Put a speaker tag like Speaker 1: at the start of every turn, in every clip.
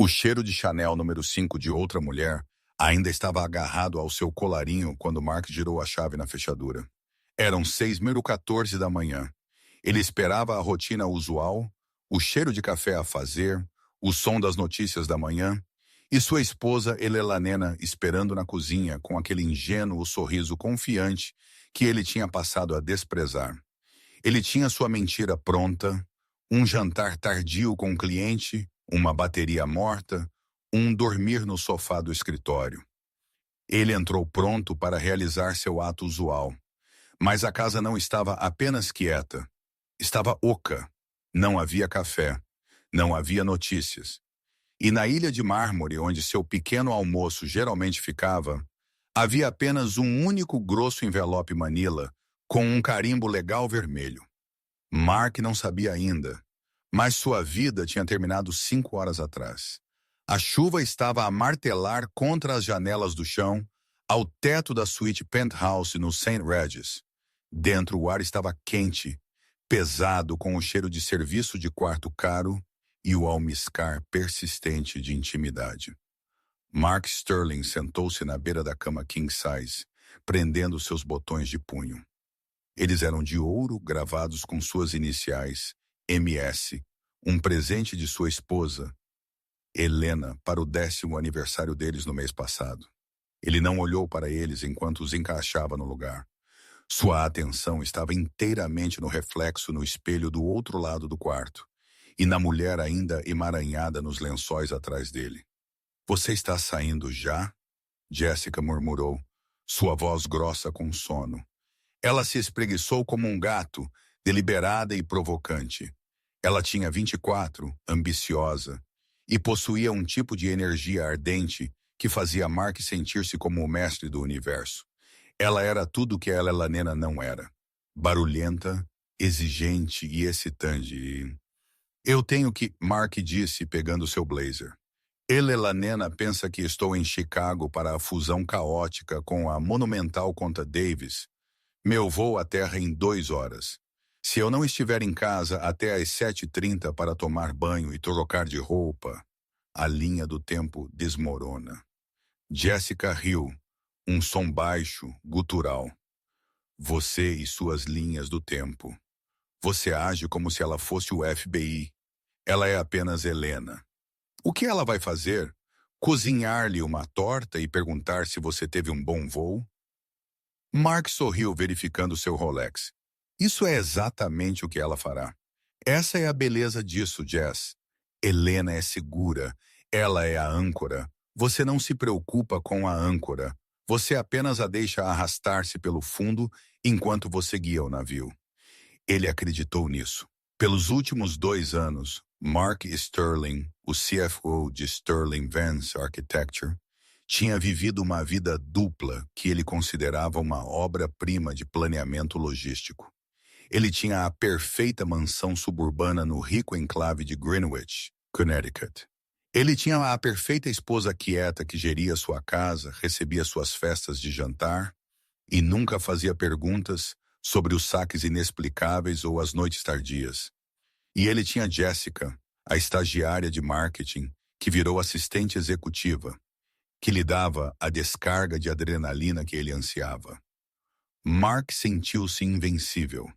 Speaker 1: O cheiro de Chanel número 5 de outra mulher ainda estava agarrado ao seu colarinho quando Mark girou a chave na fechadura. Eram 6h14 da manhã. Ele esperava a rotina usual, o cheiro de café a fazer, o som das notícias da manhã, e sua esposa Elelanena esperando na cozinha com aquele ingênuo sorriso confiante que ele tinha passado a desprezar. Ele tinha sua mentira pronta, um jantar tardio com o cliente, uma bateria morta, um dormir no sofá do escritório. Ele entrou pronto para realizar seu ato usual. Mas a casa não estava apenas quieta. Estava oca. Não havia café. Não havia notícias. E na ilha de mármore, onde seu pequeno almoço geralmente ficava, havia apenas um único grosso envelope Manila, com um carimbo legal vermelho. Mark não sabia ainda, mas sua vida tinha terminado 5 horas atrás. A chuva estava a martelar contra as janelas do chão, ao teto da suíte penthouse no St. Regis. Dentro o ar estava quente, pesado com o cheiro de serviço de quarto caro e o almiscar persistente de intimidade. Mark Sterling sentou-se na beira da cama king size, prendendo seus botões de punho. Eles eram de ouro gravados com suas iniciais, MS, um presente de sua esposa, Helena, para o 10º aniversário deles no mês passado. Ele não olhou para eles enquanto os encaixava no lugar. Sua atenção estava inteiramente no reflexo no espelho do outro lado do quarto, e na mulher ainda emaranhada nos lençóis atrás dele. "Você está saindo já?" Jessica murmurou, sua voz grossa com sono. Ela se espreguiçou como um gato, deliberada e provocante. Ela tinha 24, ambiciosa, e possuía um tipo de energia ardente que fazia Mark sentir-se como o mestre do universo. Ela era tudo o que Elelanena não era. Barulhenta, exigente e excitante. "Eu tenho que..." Mark disse, pegando seu blazer. "Elelanena pensa que estou em Chicago para a fusão caótica com a monumental conta Davis. Meu voo à Terra em 2 horas. Se eu não estiver em casa até às 7h30 para tomar banho e trocar de roupa, a linha do tempo desmorona." Jessica riu, um som baixo, gutural. "Você e suas linhas do tempo. Você age como se ela fosse o FBI. Ela é apenas Helena. O que ela vai fazer? Cozinhar-lhe uma torta e perguntar se você teve um bom voo?" Mark sorriu verificando seu Rolex. "Isso é exatamente o que ela fará. Essa é a beleza disso, Jess. Helena é segura. Ela é a âncora. Você não se preocupa com a âncora. Você apenas a deixa arrastar-se pelo fundo enquanto você guia o navio." Ele acreditou nisso. Pelos últimos 2 anos, Mark Sterling, o CFO de Sterling Vance Architecture, tinha vivido uma vida dupla que ele considerava uma obra-prima de planeamento logístico. Ele tinha a perfeita mansão suburbana no rico enclave de Greenwich, Connecticut. Ele tinha a perfeita esposa quieta que geria sua casa, recebia suas festas de jantar e nunca fazia perguntas sobre os saques inexplicáveis ou as noites tardias. E ele tinha Jessica, a estagiária de marketing, que virou assistente executiva, que lhe dava a descarga de adrenalina que ele ansiava. Mark sentiu-se invencível.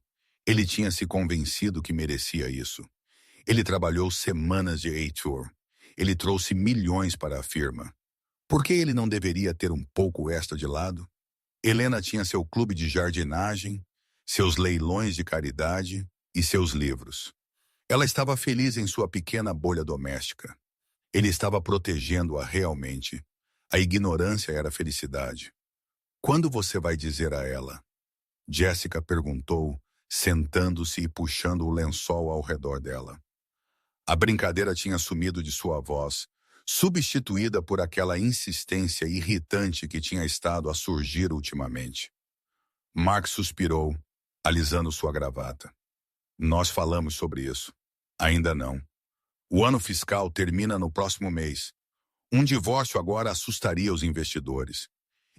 Speaker 1: Ele tinha se convencido que merecia isso. Ele trabalhou semanas de A-Tour. Ele trouxe milhões para a firma. Por que ele não deveria ter um pouco extra de lado? Helena tinha seu clube de jardinagem, seus leilões de caridade e seus livros. Ela estava feliz em sua pequena bolha doméstica. Ele estava protegendo-a realmente. A ignorância era felicidade. "Quando você vai dizer a ela?" Jessica perguntou, sentando-se e puxando o lençol ao redor dela. A brincadeira tinha sumido de sua voz, substituída por aquela insistência irritante que tinha estado a surgir ultimamente. Mark suspirou, alisando sua gravata. "Nós falamos sobre isso." "Ainda não. O ano fiscal termina no próximo mês. Um divórcio agora assustaria os investidores.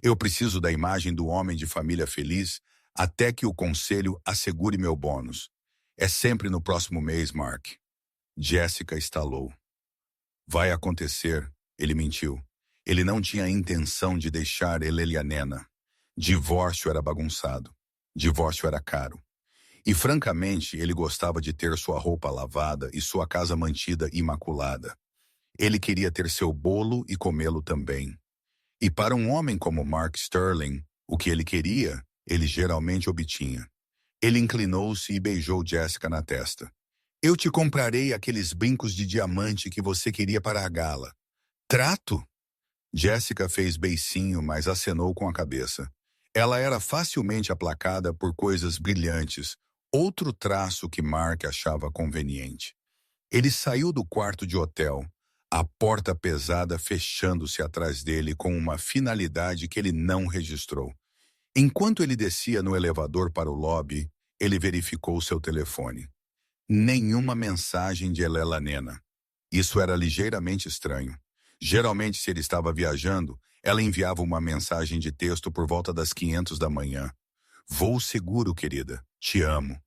Speaker 1: Eu preciso da imagem do homem de família feliz até que o conselho assegure meu bônus. É sempre no próximo mês, Mark." Jessica estalou. Vai acontecer, ele mentiu. Ele não tinha intenção de deixar Elelianena. Divórcio era bagunçado. Divórcio era caro. E, francamente, ele gostava de ter sua roupa lavada e sua casa mantida imaculada. Ele queria ter seu bolo e comê-lo também. E para um homem como Mark Sterling, o que ele queria, ele geralmente obtinha. Ele inclinou-se e beijou Jessica na testa. Eu te comprarei aqueles brincos de diamante que você queria para a gala. Trato? Jessica fez beicinho, mas acenou com a cabeça. Ela era facilmente aplacada por coisas brilhantes, outro traço que Mark achava conveniente. Ele saiu do quarto de hotel, a porta pesada fechando-se atrás dele com uma finalidade que ele não registrou. Enquanto ele descia no elevador para o lobby, ele verificou seu telefone. Nenhuma mensagem de Elelianena. Isso era ligeiramente estranho. Geralmente, se ele estava viajando, ela enviava uma mensagem de texto por volta das 500 da manhã. Voo seguro, querida. Te amo.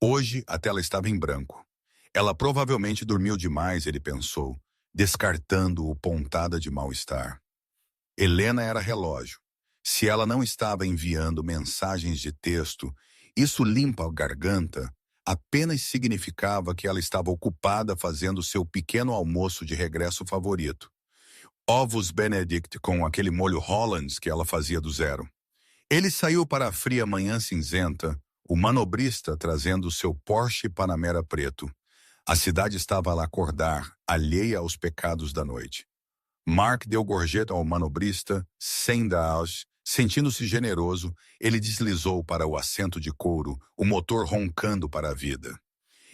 Speaker 1: Hoje, a tela estava em branco. Ela provavelmente dormiu demais, ele pensou, descartando-o pontada de mal-estar. Helena era relógio. Se ela não estava enviando mensagens de texto, isso limpa a garganta, apenas significava que ela estava ocupada fazendo seu pequeno almoço de regresso favorito. Ovos Benedict com aquele molho Hollands que ela fazia do zero. Ele saiu para a fria manhã cinzenta, o manobrista trazendo seu Porsche Panamera preto. A cidade estava a acordar, alheia aos pecados da noite. Mark deu gorjeta ao manobrista, sem dar, sentindo-se generoso, ele deslizou para o assento de couro, o motor roncando para a vida.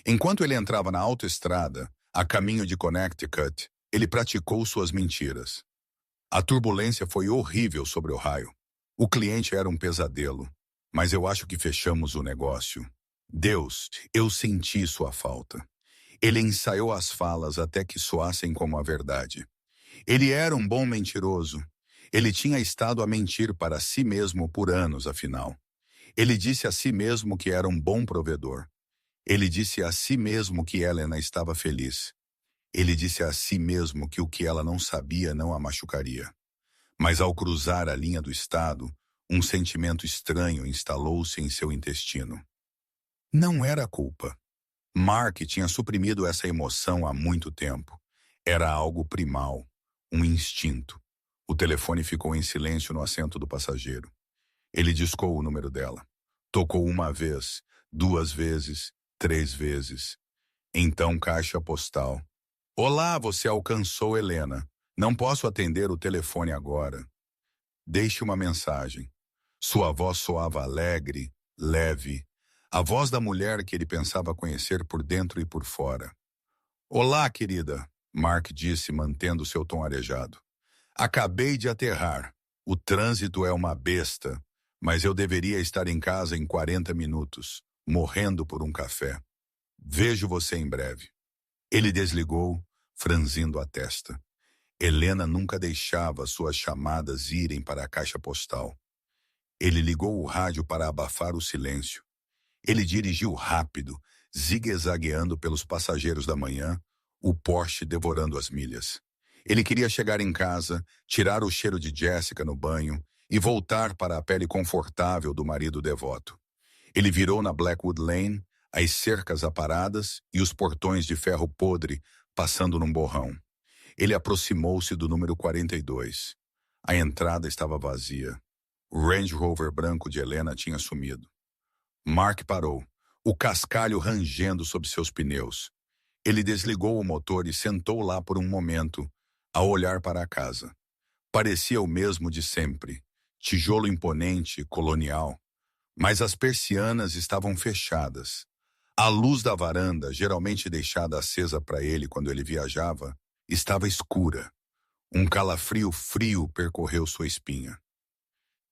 Speaker 1: Enquanto ele entrava na autoestrada, a caminho de Connecticut, ele praticou suas mentiras. A turbulência foi horrível sobre Ohio. O cliente era um pesadelo, mas eu acho que fechamos o negócio. Deus, eu senti sua falta. Ele ensaiou as falas até que soassem como a verdade. Ele era um bom mentiroso. Ele tinha estado a mentir para si mesmo por anos, afinal. Ele disse a si mesmo que era um bom provedor. Ele disse a si mesmo que Helena estava feliz. Ele disse a si mesmo que o que ela não sabia não a machucaria. Mas ao cruzar a linha do estado, um sentimento estranho instalou-se em seu intestino. Não era culpa. Mark tinha suprimido essa emoção há muito tempo. Era algo primal, um instinto. O telefone ficou em silêncio no assento do passageiro. Ele discou o número dela. Tocou uma vez, 2 vezes, 3 vezes. Então caixa postal. Olá, você alcançou Helena. Não posso atender o telefone agora. Deixe uma mensagem. Sua voz soava alegre, leve. A voz da mulher que ele pensava conhecer por dentro e por fora. Olá, querida, Mark disse, mantendo seu tom arejado. Acabei de aterrar. O trânsito é uma besta, mas eu deveria estar em casa em 40 minutos, morrendo por um café. Vejo você em breve. Ele desligou, franzindo a testa. Helena nunca deixava suas chamadas irem para a caixa postal. Ele ligou o rádio para abafar o silêncio. Ele dirigiu rápido, zigue-zagueando pelos passageiros da manhã, o Porsche devorando as milhas. Ele queria chegar em casa, tirar o cheiro de Jessica no banho e voltar para a pele confortável do marido devoto. Ele virou na Blackwood Lane, as cercas aparadas e os portões de ferro podre passando num borrão. Ele aproximou-se do número 42. A entrada estava vazia. O Range Rover branco de Helena tinha sumido. Mark parou, o cascalho rangendo sob seus pneus. Ele desligou o motor e sentou lá por um momento, a olhar para a casa. Parecia o mesmo de sempre, tijolo imponente, colonial. Mas as persianas estavam fechadas. A luz da varanda, geralmente deixada acesa para ele quando ele viajava, estava escura. Um calafrio frio percorreu sua espinha.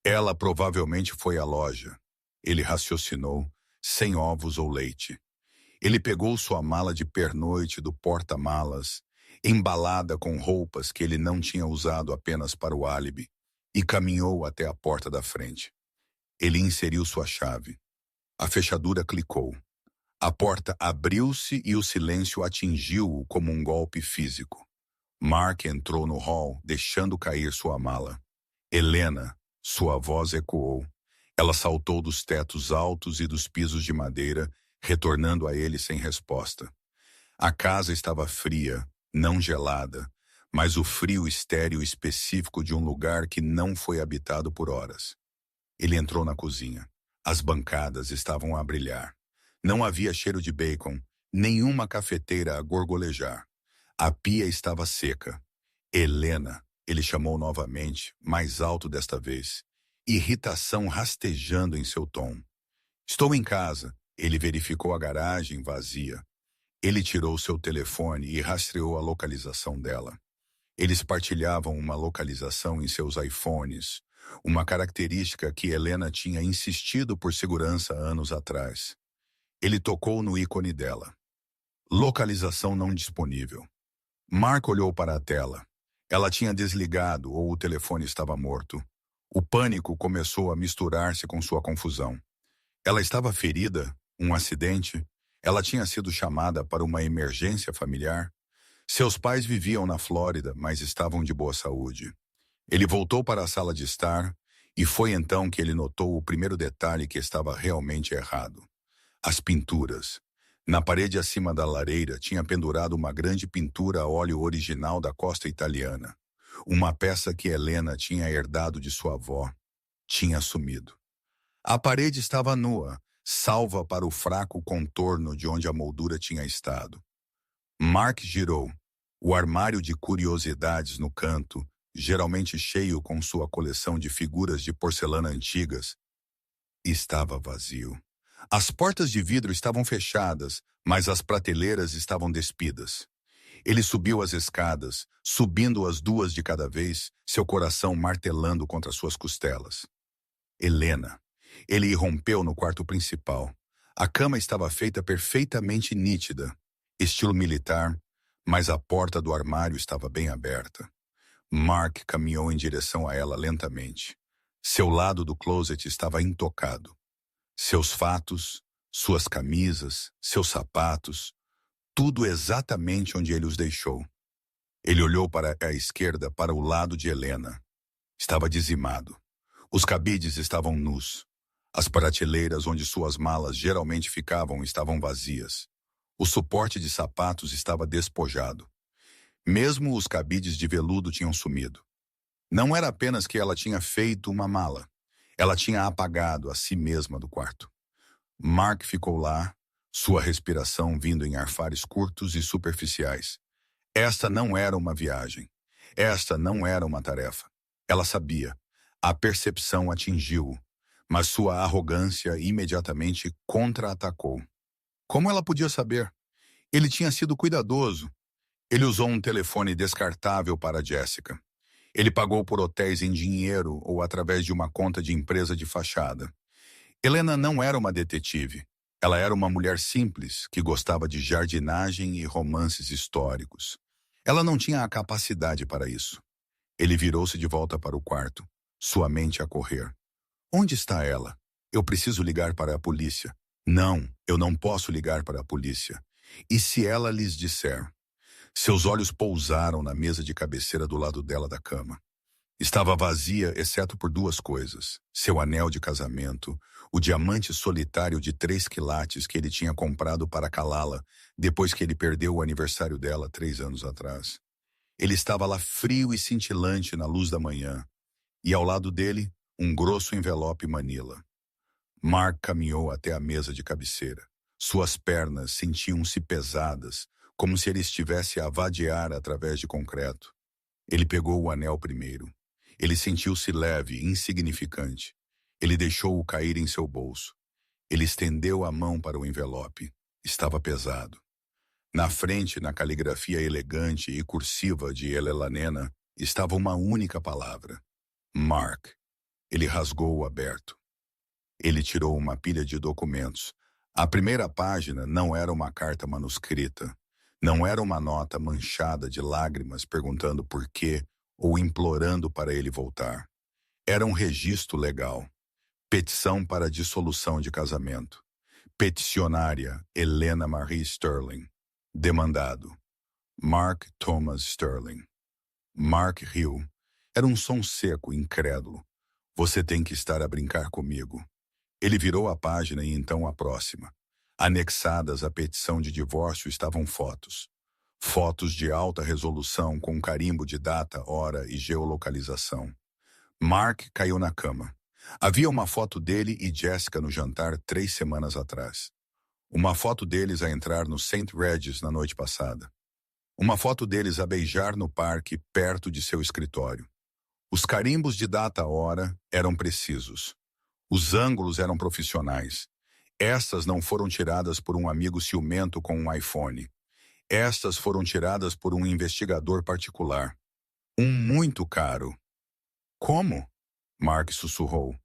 Speaker 1: Ela provavelmente foi à loja. Ele raciocinou, sem ovos ou leite. Ele pegou sua mala de pernoite do porta-malas, embalada com roupas que ele não tinha usado apenas para o álibi, e caminhou até a porta da frente. Ele inseriu sua chave. A fechadura clicou. A porta abriu-se e o silêncio atingiu-o como um golpe físico. Mark entrou no hall, deixando cair sua mala. Helena, sua voz ecoou. Ela saltou dos tetos altos e dos pisos de madeira, retornando a ele sem resposta. A casa estava fria, não gelada, mas o frio estéril específico de um lugar que não foi habitado por horas. Ele entrou na cozinha. As bancadas estavam a brilhar. Não havia cheiro de bacon, nenhuma cafeteira a gorgolejar. A pia estava seca. Helena, ele chamou novamente, mais alto desta vez. Irritação rastejando em seu tom. Estou em casa. Ele verificou a garagem vazia. Ele tirou seu telefone e rastreou a localização dela. Eles partilhavam uma localização em seus iPhones, uma característica que Helena tinha insistido por segurança anos atrás. Ele tocou no ícone dela. Localização não disponível. Mark olhou para a tela. Ela tinha desligado ou o telefone estava morto. O pânico começou a misturar-se com sua confusão. Ela estava ferida? Um acidente? Ela tinha sido chamada para uma emergência familiar? Seus pais viviam na Flórida, mas estavam de boa saúde. Ele voltou para a sala de estar e foi então que ele notou o primeiro detalhe que estava realmente errado. As pinturas. Na parede acima da lareira tinha pendurado uma grande pintura a óleo original da costa italiana. Uma peça que Helena tinha herdado de sua avó. Tinha sumido. A parede estava nua, salva para o fraco contorno de onde a moldura tinha estado. Mark girou. O armário de curiosidades no canto, geralmente cheio com sua coleção de figuras de porcelana antigas, estava vazio. As portas de vidro estavam fechadas, mas as prateleiras estavam despidas. Ele subiu as escadas, subindo-as duas de cada vez, seu coração martelando contra suas costelas. Helena. Ele irrompeu no quarto principal. A cama estava feita perfeitamente nítida, estilo militar, mas a porta do armário estava bem aberta. Mark caminhou em direção a ela lentamente. Seu lado do closet estava intocado. Seus fatos, suas camisas, seus sapatos, tudo exatamente onde ele os deixou. Ele olhou para a esquerda, para o lado de Helena. Estava dizimado. Os cabides estavam nus. As prateleiras onde suas malas geralmente ficavam estavam vazias. O suporte de sapatos estava despojado. Mesmo os cabides de veludo tinham sumido. Não era apenas que ela tinha feito uma mala. Ela tinha apagado a si mesma do quarto. Mark ficou lá, sua respiração vindo em arfares curtos e superficiais. Esta não era uma viagem. Esta não era uma tarefa. Ela sabia. A percepção atingiu-o, mas sua arrogância imediatamente contra-atacou. Como ela podia saber? Ele tinha sido cuidadoso. Ele usou um telefone descartável para Jessica. Ele pagou por hotéis em dinheiro ou através de uma conta de empresa de fachada. Helena não era uma detetive. Ela era uma mulher simples que gostava de jardinagem e romances históricos. Ela não tinha a capacidade para isso. Ele virou-se de volta para o quarto, sua mente a correr. Onde está ela? Eu preciso ligar para a polícia. Não, eu não posso ligar para a polícia. E se ela lhes disser? Seus olhos pousaram na mesa de cabeceira do lado dela da cama. Estava vazia, exceto por duas coisas. Seu anel de casamento, o diamante solitário de 3 quilates que ele tinha comprado para calá-la depois que ele perdeu o aniversário dela 3 anos atrás. Ele estava lá frio e cintilante na luz da manhã. E ao lado dele, um grosso envelope manila. Mark caminhou até a mesa de cabeceira. Suas pernas sentiam-se pesadas, como se ele estivesse a vadear através de concreto. Ele pegou o anel primeiro. Ele sentiu-se leve, insignificante. Ele deixou-o cair em seu bolso. Ele estendeu a mão para o envelope. Estava pesado. Na frente, na caligrafia elegante e cursiva de Elelanena, estava uma única palavra. Mark. Ele rasgou-o aberto. Ele tirou uma pilha de documentos. A primeira página não era uma carta manuscrita. Não era uma nota manchada de lágrimas perguntando por quê ou implorando para ele voltar. Era um registro legal. Petição para dissolução de casamento. Peticionária Helena Marie Sterling. Demandado. Mark Thomas Sterling. Mark riu. Era um som seco, incrédulo. Você tem que estar a brincar comigo. Ele virou a página e então a próxima. Anexadas à petição de divórcio estavam fotos. Fotos de alta resolução com carimbo de data, hora e geolocalização. Mark caiu na cama. Havia uma foto dele e Jessica no jantar 3 semanas atrás. Uma foto deles a entrar no St. Regis na noite passada. Uma foto deles a beijar no parque perto de seu escritório. Os carimbos de data-hora eram precisos. Os ângulos eram profissionais. Estas não foram tiradas por um amigo ciumento com um iPhone. Estas foram tiradas por um investigador particular. Um muito caro. Como? Mark sussurrou.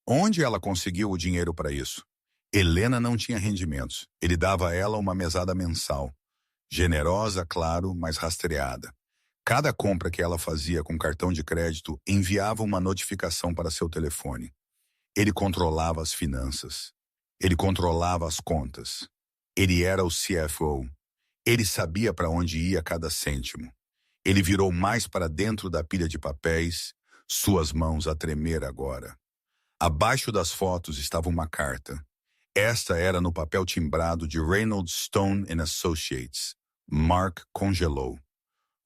Speaker 1: Onde ela conseguiu o dinheiro para isso? Helena não tinha rendimentos. Ele dava a ela uma mesada mensal. Generosa, claro, mas rastreada. Cada compra que ela fazia com cartão de crédito enviava uma notificação para seu telefone. Ele controlava as finanças. Ele controlava as contas. Ele era o CFO. Ele sabia para onde ia cada cêntimo. Ele virou mais para dentro da pilha de papéis, suas mãos a tremer agora. Abaixo das fotos estava uma carta. Esta era no papel timbrado de Reynolds Stone & Associates. Mark congelou.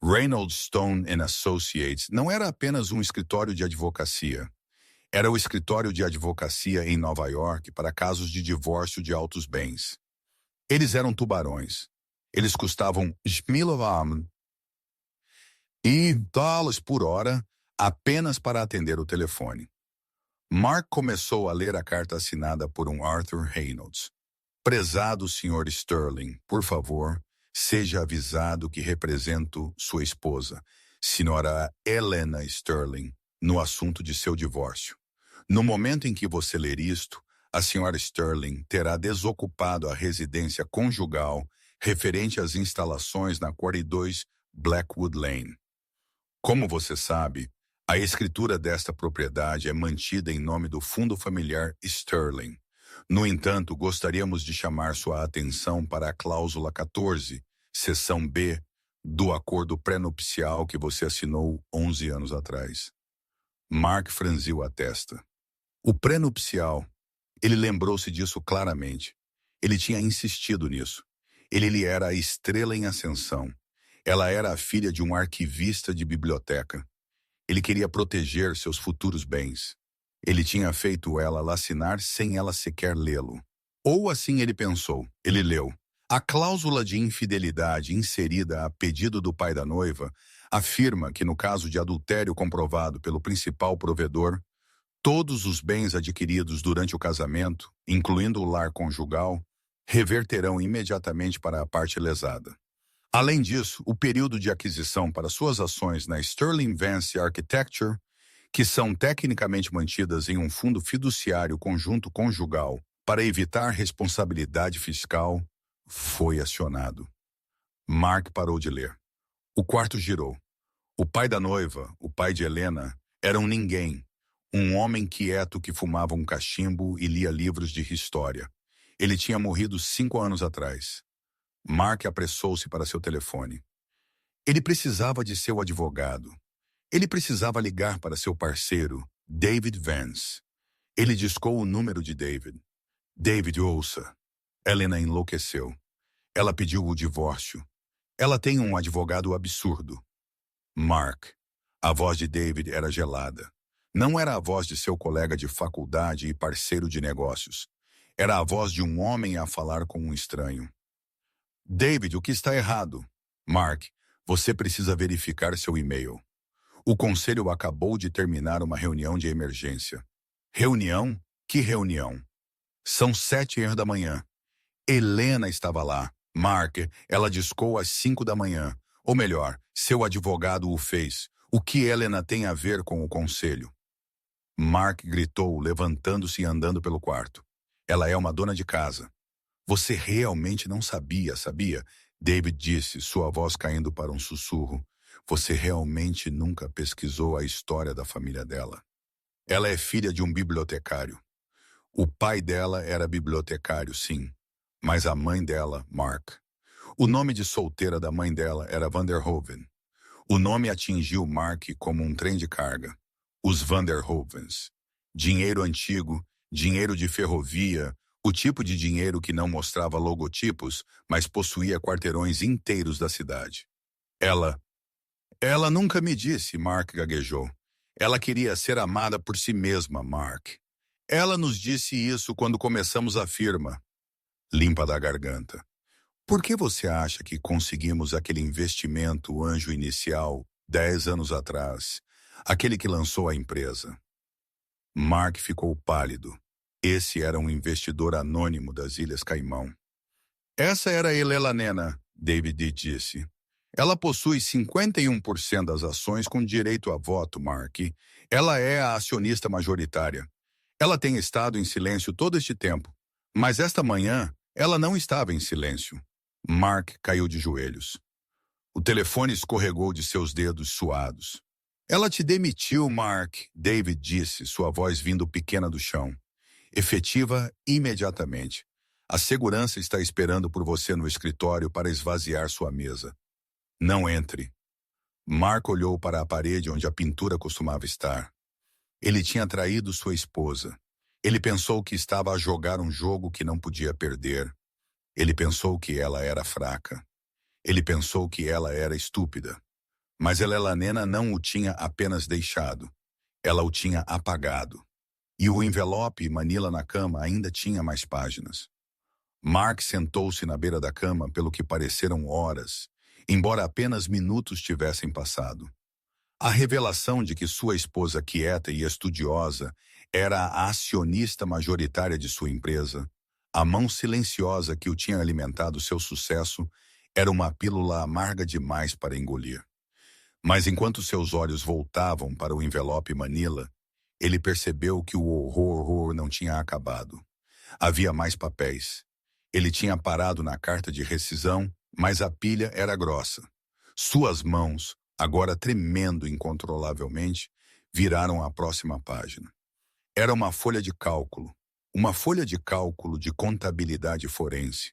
Speaker 1: Reynolds Stone & Associates não era apenas um escritório de advocacia. Era o escritório de advocacia em Nova York para casos de divórcio de altos bens. Eles eram tubarões. Eles custavam $1.000 e dólares por hora apenas para atender o telefone. Mark começou a ler a carta assinada por um Arthur Reynolds. Prezado Sr. Sterling, por favor, seja avisado que represento sua esposa, Sra. Helena Sterling, no assunto de seu divórcio. No momento em que você ler isto, a Sra. Sterling terá desocupado a residência conjugal referente às instalações na 42 Blackwood Lane. Como você sabe, a escritura desta propriedade é mantida em nome do Fundo Familiar Sterling. No entanto, gostaríamos de chamar sua atenção para a cláusula 14, seção B, do acordo pré-nupcial que você assinou 11 anos atrás. Mark franziu a testa. O pré-nupcial, ele lembrou-se disso claramente. Ele tinha insistido nisso. Ele lhe era a estrela em ascensão. Ela era a filha de um arquivista de biblioteca. Ele queria proteger seus futuros bens. Ele tinha feito ela lacinar sem ela sequer lê-lo. Ou assim ele pensou. Ele leu. A cláusula de infidelidade inserida a pedido do pai da noiva afirma que no caso de adultério comprovado pelo principal provedor, todos os bens adquiridos durante o casamento, incluindo o lar conjugal, reverterão imediatamente para a parte lesada. Além disso, o período de aquisição para suas ações na Sterling Vance Architecture, que são tecnicamente mantidas em um fundo fiduciário conjunto conjugal para evitar responsabilidade fiscal, foi acionado. Mark parou de ler. O quarto girou. O pai da noiva, o pai de Helena, era um ninguém, um homem quieto que fumava um cachimbo e lia livros de história. Ele tinha morrido 5 anos atrás. Mark apressou-se para seu telefone. Ele precisava de seu advogado. Ele precisava ligar para seu parceiro, David Vance. Ele discou o número de David. David, ouça. Helena enlouqueceu. Ela pediu o divórcio. Ela tem um advogado absurdo. Mark. A voz de David era gelada. Não era a voz de seu colega de faculdade e parceiro de negócios. Era a voz de um homem a falar com um estranho. David, o que está errado? Mark, você precisa verificar seu e-mail. O conselho acabou de terminar uma reunião de emergência. Reunião? Que reunião? São 7h da manhã. Helena estava lá. Mark, ela discou às 5 da manhã. Ou melhor, seu advogado o fez. O que Helena tem a ver com o conselho? Mark gritou, levantando-se e andando pelo quarto. Ela é uma dona de casa. Você realmente não sabia, sabia? David disse, sua voz caindo para um sussurro. Você realmente nunca pesquisou a história da família dela. Ela é filha de um bibliotecário. O pai dela era bibliotecário, sim. Mas a mãe dela, Mark. O nome de solteira da mãe dela era Vanderhoven. O nome atingiu Mark como um trem de carga. Os Vanderhovens. Dinheiro antigo, dinheiro de ferrovia, o tipo de dinheiro que não mostrava logotipos, mas possuía quarteirões inteiros da cidade. Ela nunca me disse, Mark gaguejou. Ela queria ser amada por si mesma, Mark. Ela nos disse isso quando começamos a firma. Limpa da garganta. Por que você acha que conseguimos aquele investimento anjo inicial 10 anos atrás? Aquele que lançou a empresa? Mark ficou pálido. Esse era um investidor anônimo das Ilhas Caimão. Essa era a Elelanena, David disse. Ela possui 51% das ações com direito a voto, Mark. Ela é a acionista majoritária. Ela tem estado em silêncio todo este tempo, mas esta manhã ela não estava em silêncio. Mark caiu de joelhos. O telefone escorregou de seus dedos suados. Ela te demitiu, Mark, David disse, sua voz vindo pequena do chão. Efetiva imediatamente. A segurança está esperando por você no escritório para esvaziar sua mesa. Não entre. Mark olhou para a parede onde a pintura costumava estar. Ele tinha traído sua esposa. Ele pensou que estava a jogar um jogo que não podia perder. Ele pensou que ela era fraca. Ele pensou que ela era estúpida. Mas Elelanena não o tinha apenas deixado. Ela o tinha apagado. E o envelope Manila na cama ainda tinha mais páginas. Mark sentou-se na beira da cama pelo que pareceram horas, embora apenas minutos tivessem passado. A revelação de que sua esposa quieta e estudiosa era a acionista majoritária de sua empresa, a mão silenciosa que o tinha alimentado seu sucesso, era uma pílula amarga demais para engolir. Mas enquanto seus olhos voltavam para o envelope Manila, ele percebeu que o horror não tinha acabado. Havia mais papéis. Ele tinha parado na carta de rescisão, mas a pilha era grossa. Suas mãos, agora tremendo incontrolavelmente, viraram a próxima página. Era uma folha de cálculo de contabilidade forense.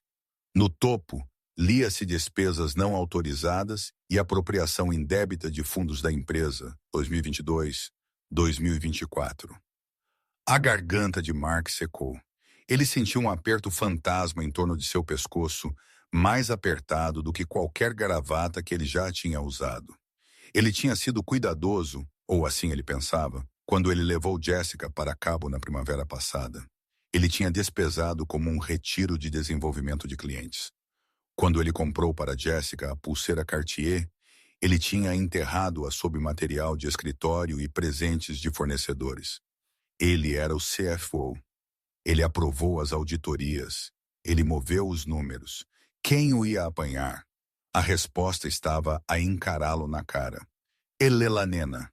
Speaker 1: No topo, lia-se despesas não autorizadas e apropriação indébita de fundos da empresa, 2022-2024. A garganta de Mark secou. Ele sentiu um aperto fantasma em torno de seu pescoço, mais apertado do que qualquer gravata que ele já tinha usado. Ele tinha sido cuidadoso, ou assim ele pensava, quando ele levou Jessica para Cabo na primavera passada. Ele tinha despesado como um retiro de desenvolvimento de clientes. Quando ele comprou para Jessica a pulseira Cartier, ele tinha enterrado-a sob material de escritório e presentes de fornecedores. Ele era o CFO. Ele aprovou as auditorias. Ele moveu os números. Quem o ia apanhar? A resposta estava a encará-lo na cara. Elelanena.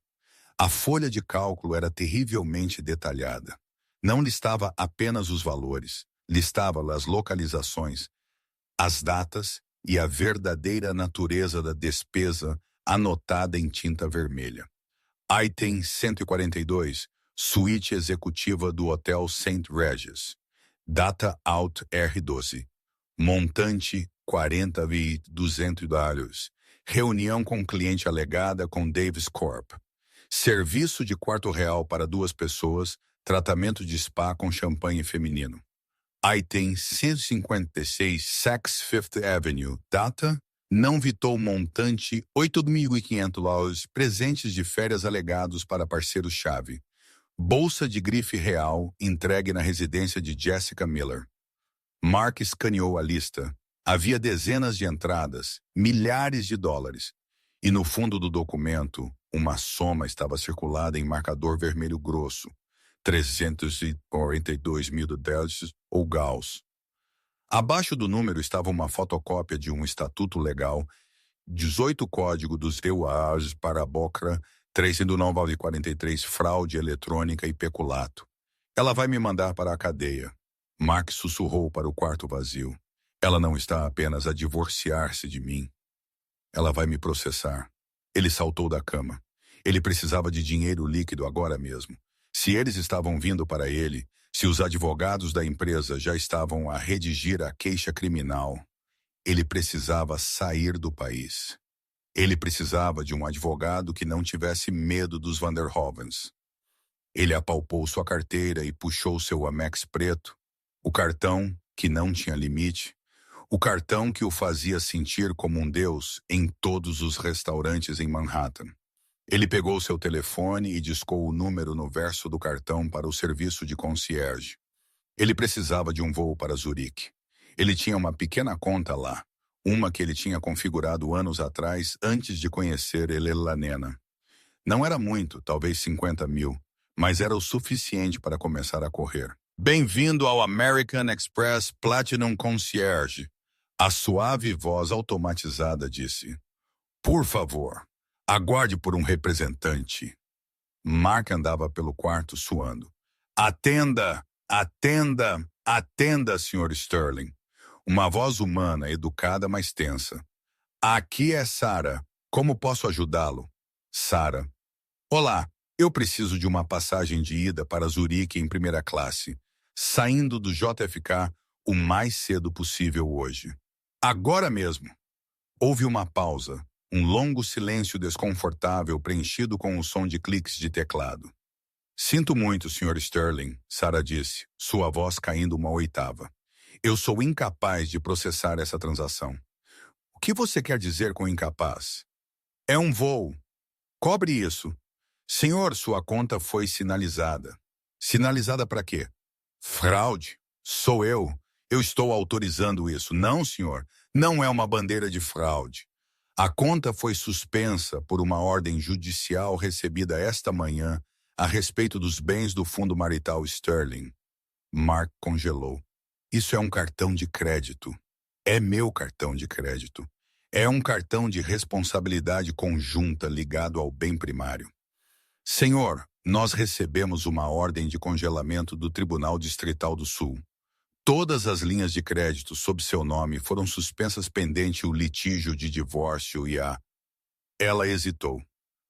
Speaker 1: A folha de cálculo era terrivelmente detalhada. Não listava apenas os valores, listava as localizações, as datas e a verdadeira natureza da despesa anotada em tinta vermelha. Item 142, suíte executiva do Hotel St. Regis. Data out R12. Montante $40.200. Reunião com cliente alegada com Davis Corp. Serviço de quarto real para 2 pessoas, tratamento de spa com champanhe feminino. Item 156 Saks Fifth Avenue. Data: não vitou montante $8.500. Presentes de férias alegados para parceiro-chave. Bolsa de grife real entregue na residência de Jessica Miller. Mark escaneou a lista. Havia dezenas de entradas, milhares de dólares. E no fundo do documento, uma soma estava circulada em marcador vermelho grosso. 342 mil dólares ou Gauss. Abaixo do número estava uma fotocópia de um estatuto legal, 18 código dos EUAs para a Bocra, 30943 fraude eletrônica e peculato. Ela vai me mandar para a cadeia. Mark sussurrou para o quarto vazio. Ela não está apenas a divorciar-se de mim. Ela vai me processar. Ele saltou da cama. Ele precisava de dinheiro líquido agora mesmo. Se eles estavam vindo para ele, se os advogados da empresa já estavam a redigir a queixa criminal, Ele precisava sair do país. Ele precisava de um advogado que não tivesse medo dos Van der Hovens. Ele apalpou sua carteira e puxou seu Amex preto, o cartão que não tinha limite, o cartão que o fazia sentir como um deus em todos os restaurantes em Manhattan. Ele pegou seu telefone e discou o número no verso do cartão para o serviço de concierge. Ele precisava de um voo para Zurique. Ele tinha uma pequena conta lá, uma que ele tinha configurado anos atrás antes de conhecer Elenena. Não era muito, talvez 50 mil, mas era o suficiente para começar a correr. Bem-vindo ao American Express Platinum Concierge. A suave voz automatizada disse: Por favor, aguarde por um representante. Mark andava pelo quarto suando. Atenda, atenda, atenda, Sr. Sterling. Uma voz humana, educada, mas tensa. Aqui é Sarah. Como posso ajudá-lo? Sarah. Olá, eu preciso de uma passagem de ida para Zurique em primeira classe, saindo do JFK o mais cedo possível hoje. Agora mesmo. Houve uma pausa, um longo silêncio desconfortável preenchido com o som de cliques de teclado. Sinto muito, Sr. Sterling, Sarah disse, sua voz caindo uma oitava. Eu sou incapaz de processar essa transação. O que você quer dizer com incapaz? É um voo. Cobre isso. Senhor, sua conta foi sinalizada. Sinalizada para quê? Fraude. Sou eu. Eu estou autorizando isso. Não, senhor. Não é uma bandeira de fraude. A conta foi suspensa por uma ordem judicial recebida esta manhã a respeito dos bens do fundo marital Sterling. Mark congelou. Isso é um cartão de crédito. É meu cartão de crédito. É um cartão de responsabilidade conjunta ligado ao bem primário. Senhor, nós recebemos uma ordem de congelamento do Tribunal Distrital do Sul. Todas as linhas de crédito sob seu nome foram suspensas pendente o litígio de divórcio e a... Ela hesitou.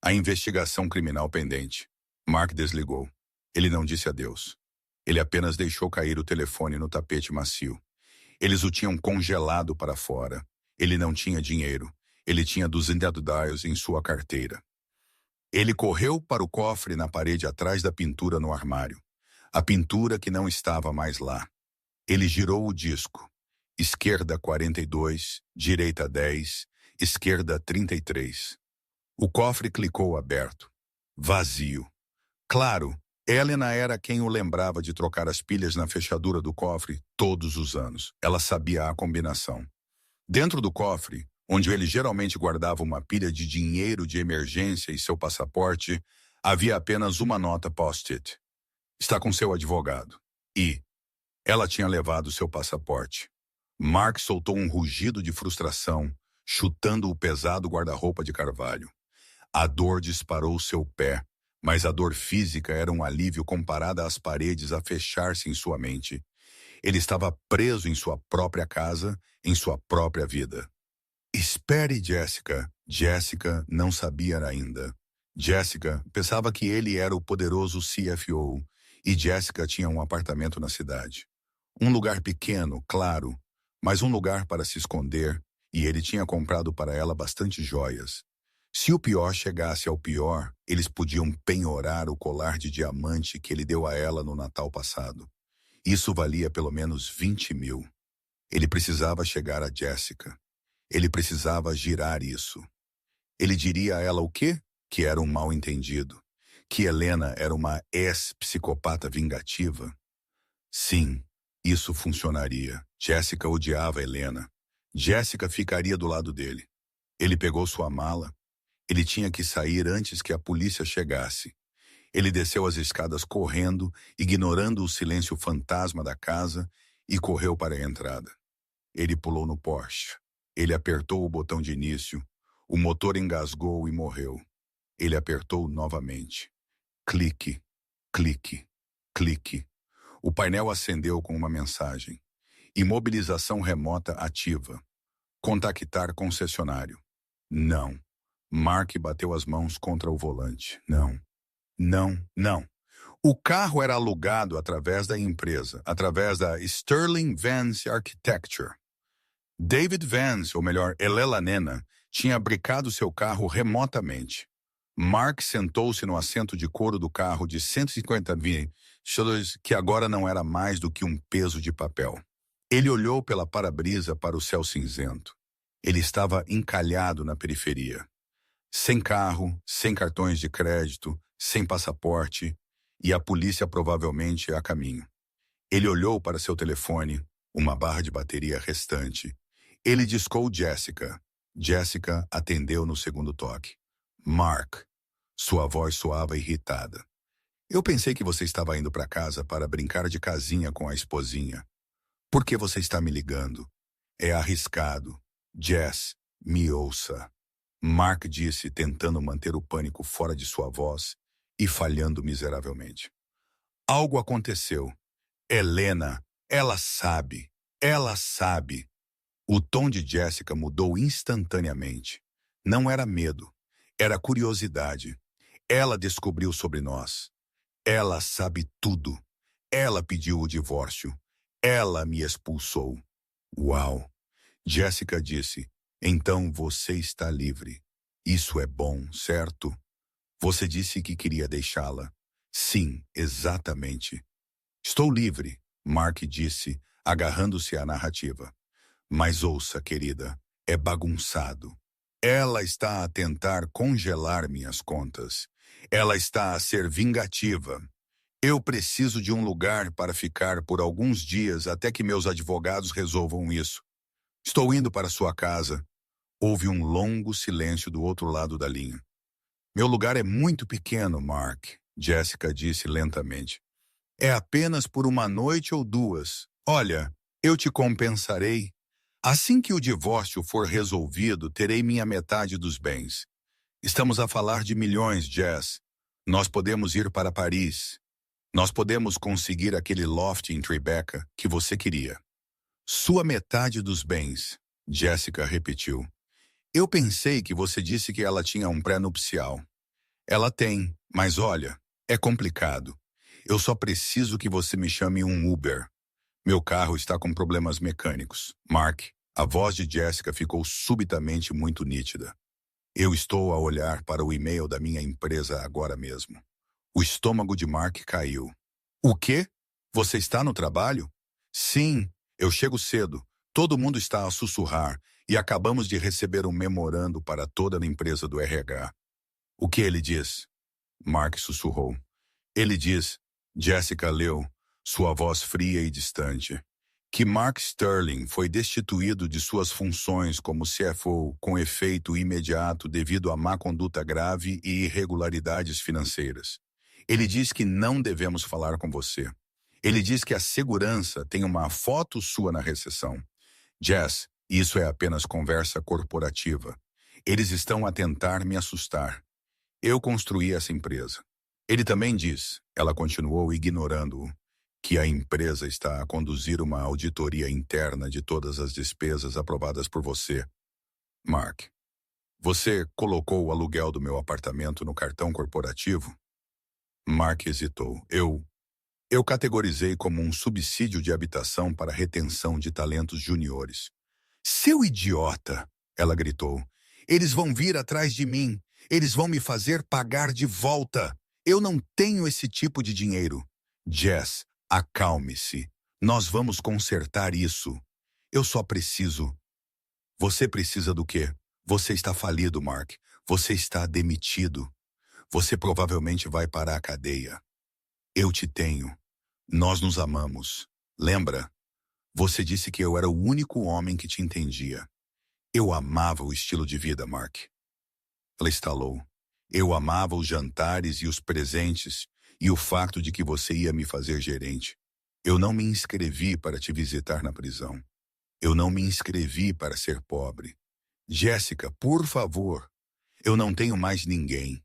Speaker 1: A investigação criminal pendente. Mark desligou. Ele não disse adeus. Ele apenas deixou cair o telefone no tapete macio. Eles o tinham congelado para fora. Ele não tinha dinheiro. Ele tinha $200 em sua carteira. Ele correu para o cofre na parede atrás da pintura no armário. A pintura que não estava mais lá. Ele girou o disco. Esquerda 42, direita 10, esquerda 33. O cofre clicou aberto. Vazio. Claro, Helena era quem o lembrava de trocar as pilhas na fechadura do cofre todos os anos. Ela sabia a combinação. Dentro do cofre, onde ele geralmente guardava uma pilha de dinheiro de emergência e seu passaporte, havia apenas uma nota post-it. Está com seu advogado. E ela tinha levado seu passaporte. Mark soltou um rugido de frustração, chutando o pesado guarda-roupa de carvalho. A dor disparou seu pé, mas a dor física era um alívio comparada às paredes a fechar-se em sua mente. Ele estava preso em sua própria casa, em sua própria vida. Espere, Jessica. Jessica não sabia ainda. Jessica pensava que ele era o poderoso CFO, e Jessica tinha um apartamento na cidade. Um lugar pequeno, claro, mas um lugar para se esconder, e ele tinha comprado para ela bastante joias. Se o pior chegasse ao pior, eles podiam penhorar o colar de diamante que ele deu a ela no Natal passado. Isso valia pelo menos 20 mil. Ele precisava chegar a Jessica. Ele precisava girar isso. Ele diria a ela o quê? Que era um mal-entendido. Que Helena era uma ex-psicopata vingativa. Sim, isso funcionaria. Jessica odiava Helena. Jessica ficaria do lado dele. Ele pegou sua mala. Ele tinha que sair antes que a polícia chegasse. Ele desceu as escadas correndo, ignorando o silêncio fantasma da casa, e correu para a entrada. Ele pulou no Porsche. Ele apertou o botão de início. O motor engasgou e morreu. Ele apertou novamente. Clique, clique, clique. O painel acendeu com uma mensagem. Imobilização remota ativa. Contactar concessionário. Não. Mark bateu as mãos contra o volante. Não. Não, não. O carro era alugado através da empresa, através da Sterling Vance Architecture. David Vance, ou melhor, Elela Nena, tinha bricado seu carro remotamente. Mark sentou-se no assento de couro do carro de 150 mil, que agora não era mais do que um peso de papel. Ele olhou pela para-brisa para o céu cinzento. Ele estava encalhado na periferia. Sem carro, sem cartões de crédito, sem passaporte, e a polícia provavelmente a caminho. Ele olhou para seu telefone, uma barra de bateria restante. Ele discou Jessica. Jessica atendeu no segundo toque. Mark. Sua voz soava irritada. Eu pensei que você estava indo para casa para brincar de casinha com a esposinha. Por que você está me ligando? É arriscado. Jess, me ouça. Mark disse, tentando manter o pânico fora de sua voz e falhando miseravelmente. Algo aconteceu. Helena, ela sabe. Ela sabe. O tom de Jessica mudou instantaneamente. Não era medo, era curiosidade. Ela descobriu sobre nós. Ela sabe tudo. Ela pediu o divórcio. Ela me expulsou. Uau! Jessica disse, então você está livre. Isso é bom, certo? Você disse que queria deixá-la. Sim, exatamente. Estou livre, Mark disse, agarrando-se à narrativa. Mas ouça, querida, é bagunçado. Ela está a tentar congelar minhas contas. Ela está a ser vingativa. Eu preciso de um lugar para ficar por alguns dias até que meus advogados resolvam isso. Estou indo para sua casa. Houve um longo silêncio do outro lado da linha. Meu lugar é muito pequeno, Mark, Jessica disse lentamente. É apenas por uma noite ou duas. Olha, eu te compensarei. Assim que o divórcio for resolvido, terei minha metade dos bens. Estamos a falar de milhões, Jess. Nós podemos ir para Paris. Nós podemos conseguir aquele loft em Tribeca que você queria. Sua metade dos bens, Jessica repetiu. Eu pensei que você disse que ela tinha um pré-nupcial. Ela tem, mas olha, é complicado. Eu só preciso que você me chame um Uber. Meu carro está com problemas mecânicos. Mark, a voz de Jessica ficou subitamente muito nítida. Eu estou a olhar para o e-mail da minha empresa agora mesmo. O estômago de Mark caiu. O quê? Você está no trabalho? Sim, eu chego cedo. Todo mundo está a sussurrar e acabamos de receber um memorando para toda a empresa do RH. O que ele diz? Mark sussurrou. Ele diz, Jessica leu, sua voz fria e distante, que Mark Sterling foi destituído de suas funções como CFO com efeito imediato devido a má conduta grave e irregularidades financeiras. Ele diz que não devemos falar com você. Ele diz que a segurança tem uma foto sua na recepção. Jess, isso é apenas conversa corporativa. Eles estão a tentar me assustar. Eu construí essa empresa. Ele também diz, ela continuou ignorando-o, que a empresa está a conduzir uma auditoria interna de todas as despesas aprovadas por você. Mark, você colocou o aluguel do meu apartamento no cartão corporativo? Mark hesitou. Eu categorizei como um subsídio de habitação para retenção de talentos juniores. Seu idiota! Ela gritou. Eles vão vir atrás de mim. Eles vão me fazer pagar de volta. Eu não tenho esse tipo de dinheiro. Jess, acalme-se. Nós vamos consertar isso. Eu só preciso. Você precisa do quê? Você está falido, Mark. Você está demitido. Você provavelmente vai para a cadeia. Eu te tenho. Nós nos amamos. Lembra? Você disse que eu era o único homem que te entendia. Eu amava o estilo de vida, Mark. Ela estalou. Eu amava os jantares e os presentes e o fato de que você ia me fazer gerente. Eu não me inscrevi para te visitar na prisão. Eu não me inscrevi para ser pobre. Jéssica, por favor. Eu não tenho mais ninguém.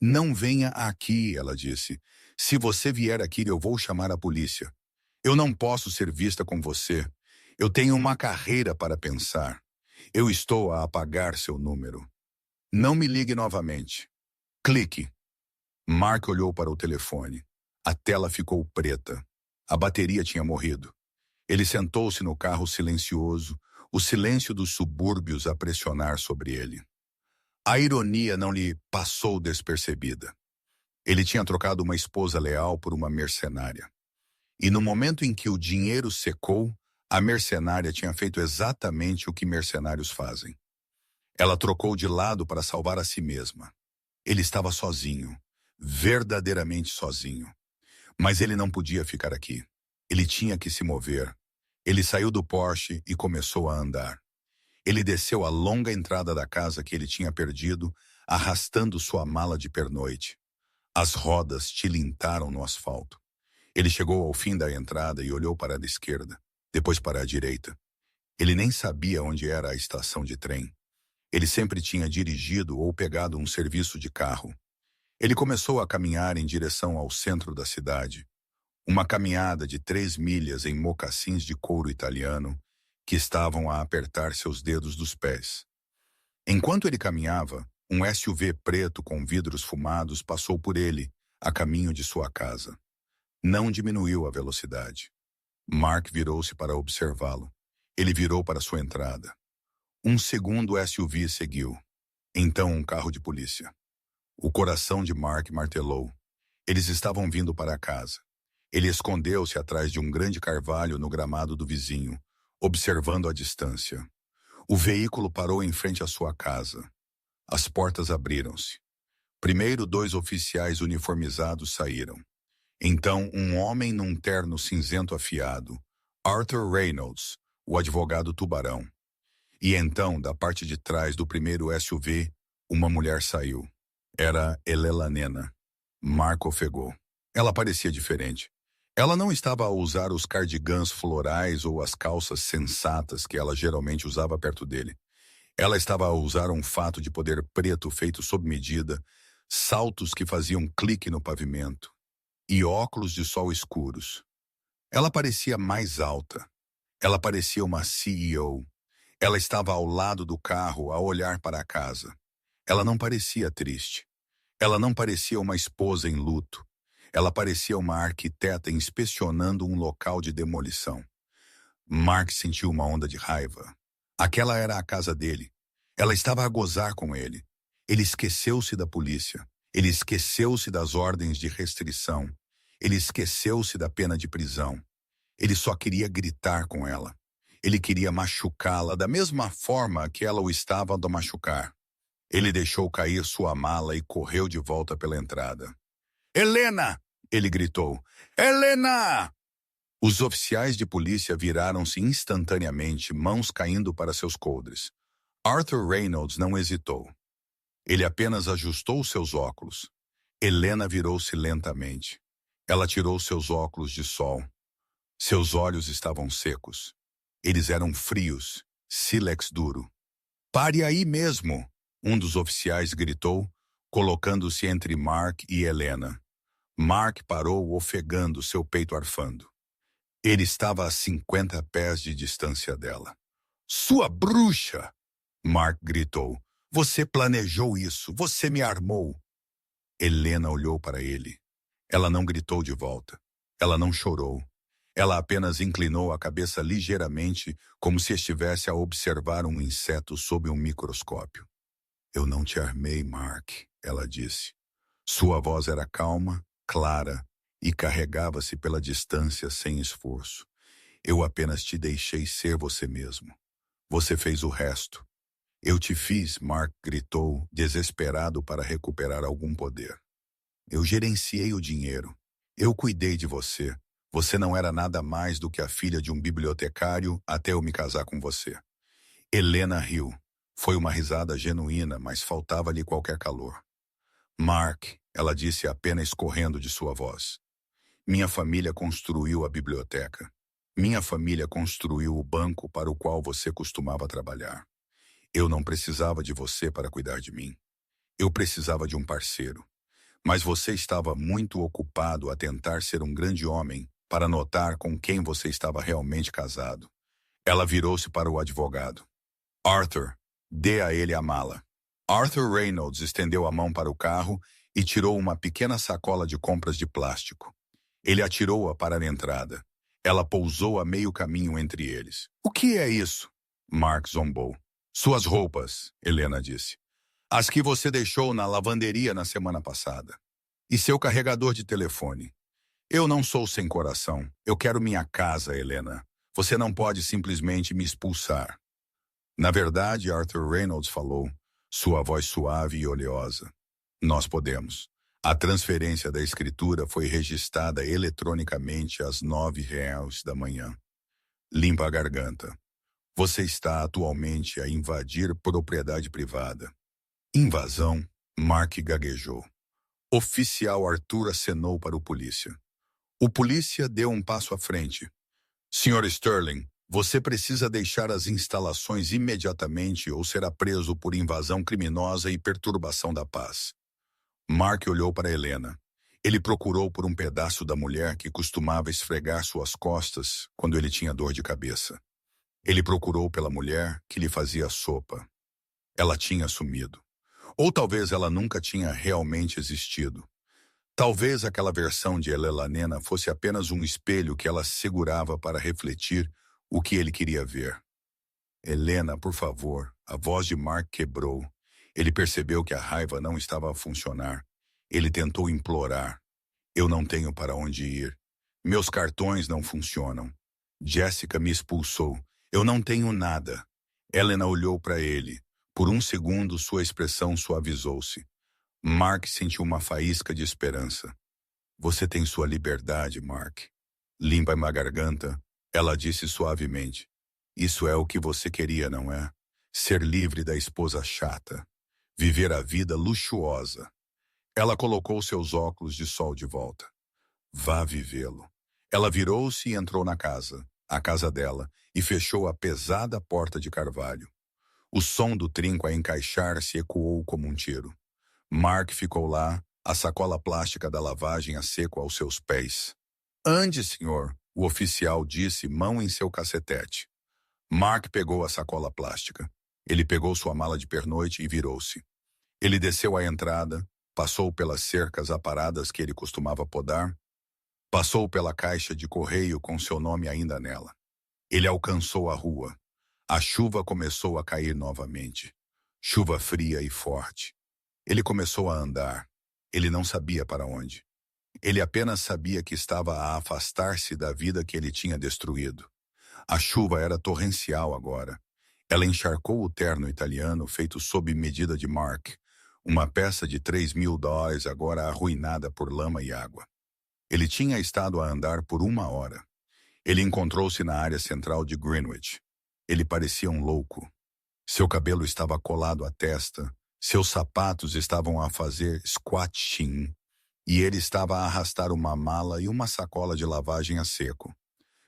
Speaker 1: Não venha aqui, ela disse. Se você vier aqui, eu vou chamar a polícia. Eu não posso ser vista com você. Eu tenho uma carreira para pensar. Eu estou a apagar seu número. Não me ligue novamente. Clique. Mark olhou para o telefone. A tela ficou preta. A bateria tinha morrido. Ele sentou-se no carro silencioso, o silêncio dos subúrbios a pressionar sobre ele. A ironia não lhe passou despercebida. Ele tinha trocado uma esposa leal por uma mercenária. E no momento em que o dinheiro secou, a mercenária tinha feito exatamente o que mercenários fazem. Ela trocou de lado para salvar a si mesma. Ele estava sozinho, verdadeiramente sozinho. Mas ele não podia ficar aqui. Ele tinha que se mover. Ele saiu do Porsche e começou a andar. Ele desceu a longa entrada da casa que ele tinha perdido, arrastando sua mala de pernoite. As rodas tilintaram no asfalto. Ele chegou ao fim da entrada e olhou para a esquerda, depois para a direita. Ele nem sabia onde era a estação de trem. Ele sempre tinha dirigido ou pegado um serviço de carro. Ele começou a caminhar em direção ao centro da cidade. Uma caminhada de 3 milhas em mocassins de couro italiano que estavam a apertar seus dedos dos pés. Enquanto ele caminhava, um SUV preto com vidros fumados passou por ele, a caminho de sua casa. Não diminuiu a velocidade. Mark virou-se para observá-lo. Ele virou para sua entrada. Um segundo SUV seguiu. Então um carro de polícia. O coração de Mark martelou. Eles estavam vindo para casa. Ele escondeu-se atrás de um grande carvalho no gramado do vizinho, observando a distância. O veículo parou em frente à sua casa. As portas abriram-se. Primeiro 2 oficiais uniformizados saíram. Então um homem num terno cinzento afiado, Arthur Reynolds, o advogado tubarão. E então, da parte de trás do primeiro SUV, uma mulher saiu. Era Elena. Mark ofegou. Ela parecia diferente. Ela não estava a usar os cardigans florais ou as calças sensatas que ela geralmente usava perto dele. Ela estava a usar um fato de poder preto feito sob medida, saltos que faziam clique no pavimento e óculos de sol escuros. Ela parecia mais alta. Ela parecia uma CEO. Ela estava ao lado do carro a olhar para a casa. Ela não parecia triste. Ela não parecia uma esposa em luto. Ela parecia uma arquiteta inspecionando um local de demolição. Mark sentiu uma onda de raiva. Aquela era a casa dele. Ela estava a gozar com ele. Ele esqueceu-se da polícia. Ele esqueceu-se das ordens de restrição. Ele esqueceu-se da pena de prisão. Ele só queria gritar com ela. Ele queria machucá-la da mesma forma que ela o estava a machucar. Ele deixou cair sua mala e correu de volta pela entrada. Helena! Ele gritou. Helena! Os oficiais de polícia viraram-se instantaneamente, mãos caindo para seus coldres. Arthur Reynolds não hesitou. Ele apenas ajustou seus óculos. Helena virou-se lentamente. Ela tirou seus óculos de sol. Seus olhos estavam secos. Eles eram frios, sílex duro. Pare aí mesmo, um dos oficiais gritou, colocando-se entre Mark e Helena. Mark parou ofegando, seu peito arfando. Ele estava a 50 pés de distância dela. Sua bruxa! Mark gritou. Você planejou isso, você me armou. Helena olhou para ele. Ela não gritou de volta. Ela não chorou. Ela apenas inclinou a cabeça ligeiramente, como se estivesse a observar um inseto sob um microscópio. Eu não te armei, Mark, ela disse. Sua voz era calma, clara e carregava-se pela distância sem esforço. Eu apenas te deixei ser você mesmo. Você fez o resto. Eu te fiz, Mark gritou, desesperado para recuperar algum poder. Eu gerenciei o dinheiro. Eu cuidei de você. Você não era nada mais do que a filha de um bibliotecário até eu me casar com você. Helena riu. Foi uma risada genuína, mas faltava-lhe qualquer calor. Mark, ela disse apenas correndo de sua voz. Minha família construiu a biblioteca. Minha família construiu o banco para o qual você costumava trabalhar. Eu não precisava de você para cuidar de mim. Eu precisava de um parceiro. Mas você estava muito ocupado a tentar ser um grande homem para notar com quem você estava realmente casado. Ela virou-se para o advogado. Arthur, dê a ele a mala. Arthur Reynolds estendeu a mão para o carro e tirou uma pequena sacola de compras de plástico. Ele atirou-a para a entrada. Ela pousou a meio caminho entre eles. O que é isso? Mark zombou. Suas roupas, Helena disse. As que você deixou na lavanderia na semana passada. E seu carregador de telefone. Eu não sou sem coração. Eu quero minha casa, Helena. Você não pode simplesmente me expulsar. Na verdade, Arthur Reynolds falou, sua voz suave e oleosa. Nós podemos. A transferência da escritura foi registrada eletronicamente às 9h da manhã. Limpa a garganta. Você está atualmente a invadir propriedade privada. Invasão, Mark gaguejou. Oficial Arthur acenou para o polícia. O polícia deu um passo à frente. Sr. Sterling, você precisa deixar as instalações imediatamente ou será preso por invasão criminosa e perturbação da paz. Mark olhou para Helena. Ele procurou por um pedaço da mulher que costumava esfregar suas costas quando ele tinha dor de cabeça. Ele procurou pela mulher que lhe fazia sopa. Ela tinha sumido. Ou talvez ela nunca tinha realmente existido. Talvez aquela versão de Elelanena fosse apenas um espelho que ela segurava para refletir o que ele queria ver. Helena, por favor, a voz de Mark quebrou. Ele percebeu que a raiva não estava a funcionar. Ele tentou implorar. Eu não tenho para onde ir. Meus cartões não funcionam. Jessica me expulsou. Eu não tenho nada. Helena olhou para ele. Por um segundo, sua expressão suavizou-se. Mark sentiu uma faísca de esperança. Você tem sua liberdade, Mark. Limpa uma garganta. Ela disse suavemente. Isso é o que você queria, não é? Ser livre da esposa chata. Viver a vida luxuosa. Ela colocou seus óculos de sol de volta. Vá vivê-lo. Ela virou-se e entrou na casa, a casa dela, e fechou a pesada porta de carvalho. O som do trinco a encaixar-se ecoou como um tiro. Mark ficou lá, a sacola plástica da lavagem a seco aos seus pés. Ande, senhor, o oficial disse, mão em seu cacetete. Mark pegou a sacola plástica. Ele pegou sua mala de pernoite e virou-se. Ele desceu a entrada, passou pelas cercas aparadas que ele costumava podar, passou pela caixa de correio com seu nome ainda nela. Ele alcançou a rua. A chuva começou a cair novamente. Chuva fria e forte. Ele começou a andar. Ele não sabia para onde. Ele apenas sabia que estava a afastar-se da vida que ele tinha destruído. A chuva era torrencial agora. Ela encharcou o terno italiano feito sob medida de Mark, uma peça de $3.000 agora arruinada por lama e água. Ele tinha estado a andar por 1 hora. Ele encontrou-se na área central de Greenwich. Ele parecia um louco. Seu cabelo estava colado à testa, seus sapatos estavam a fazer squatching, e ele estava a arrastar uma mala e uma sacola de lavagem a seco.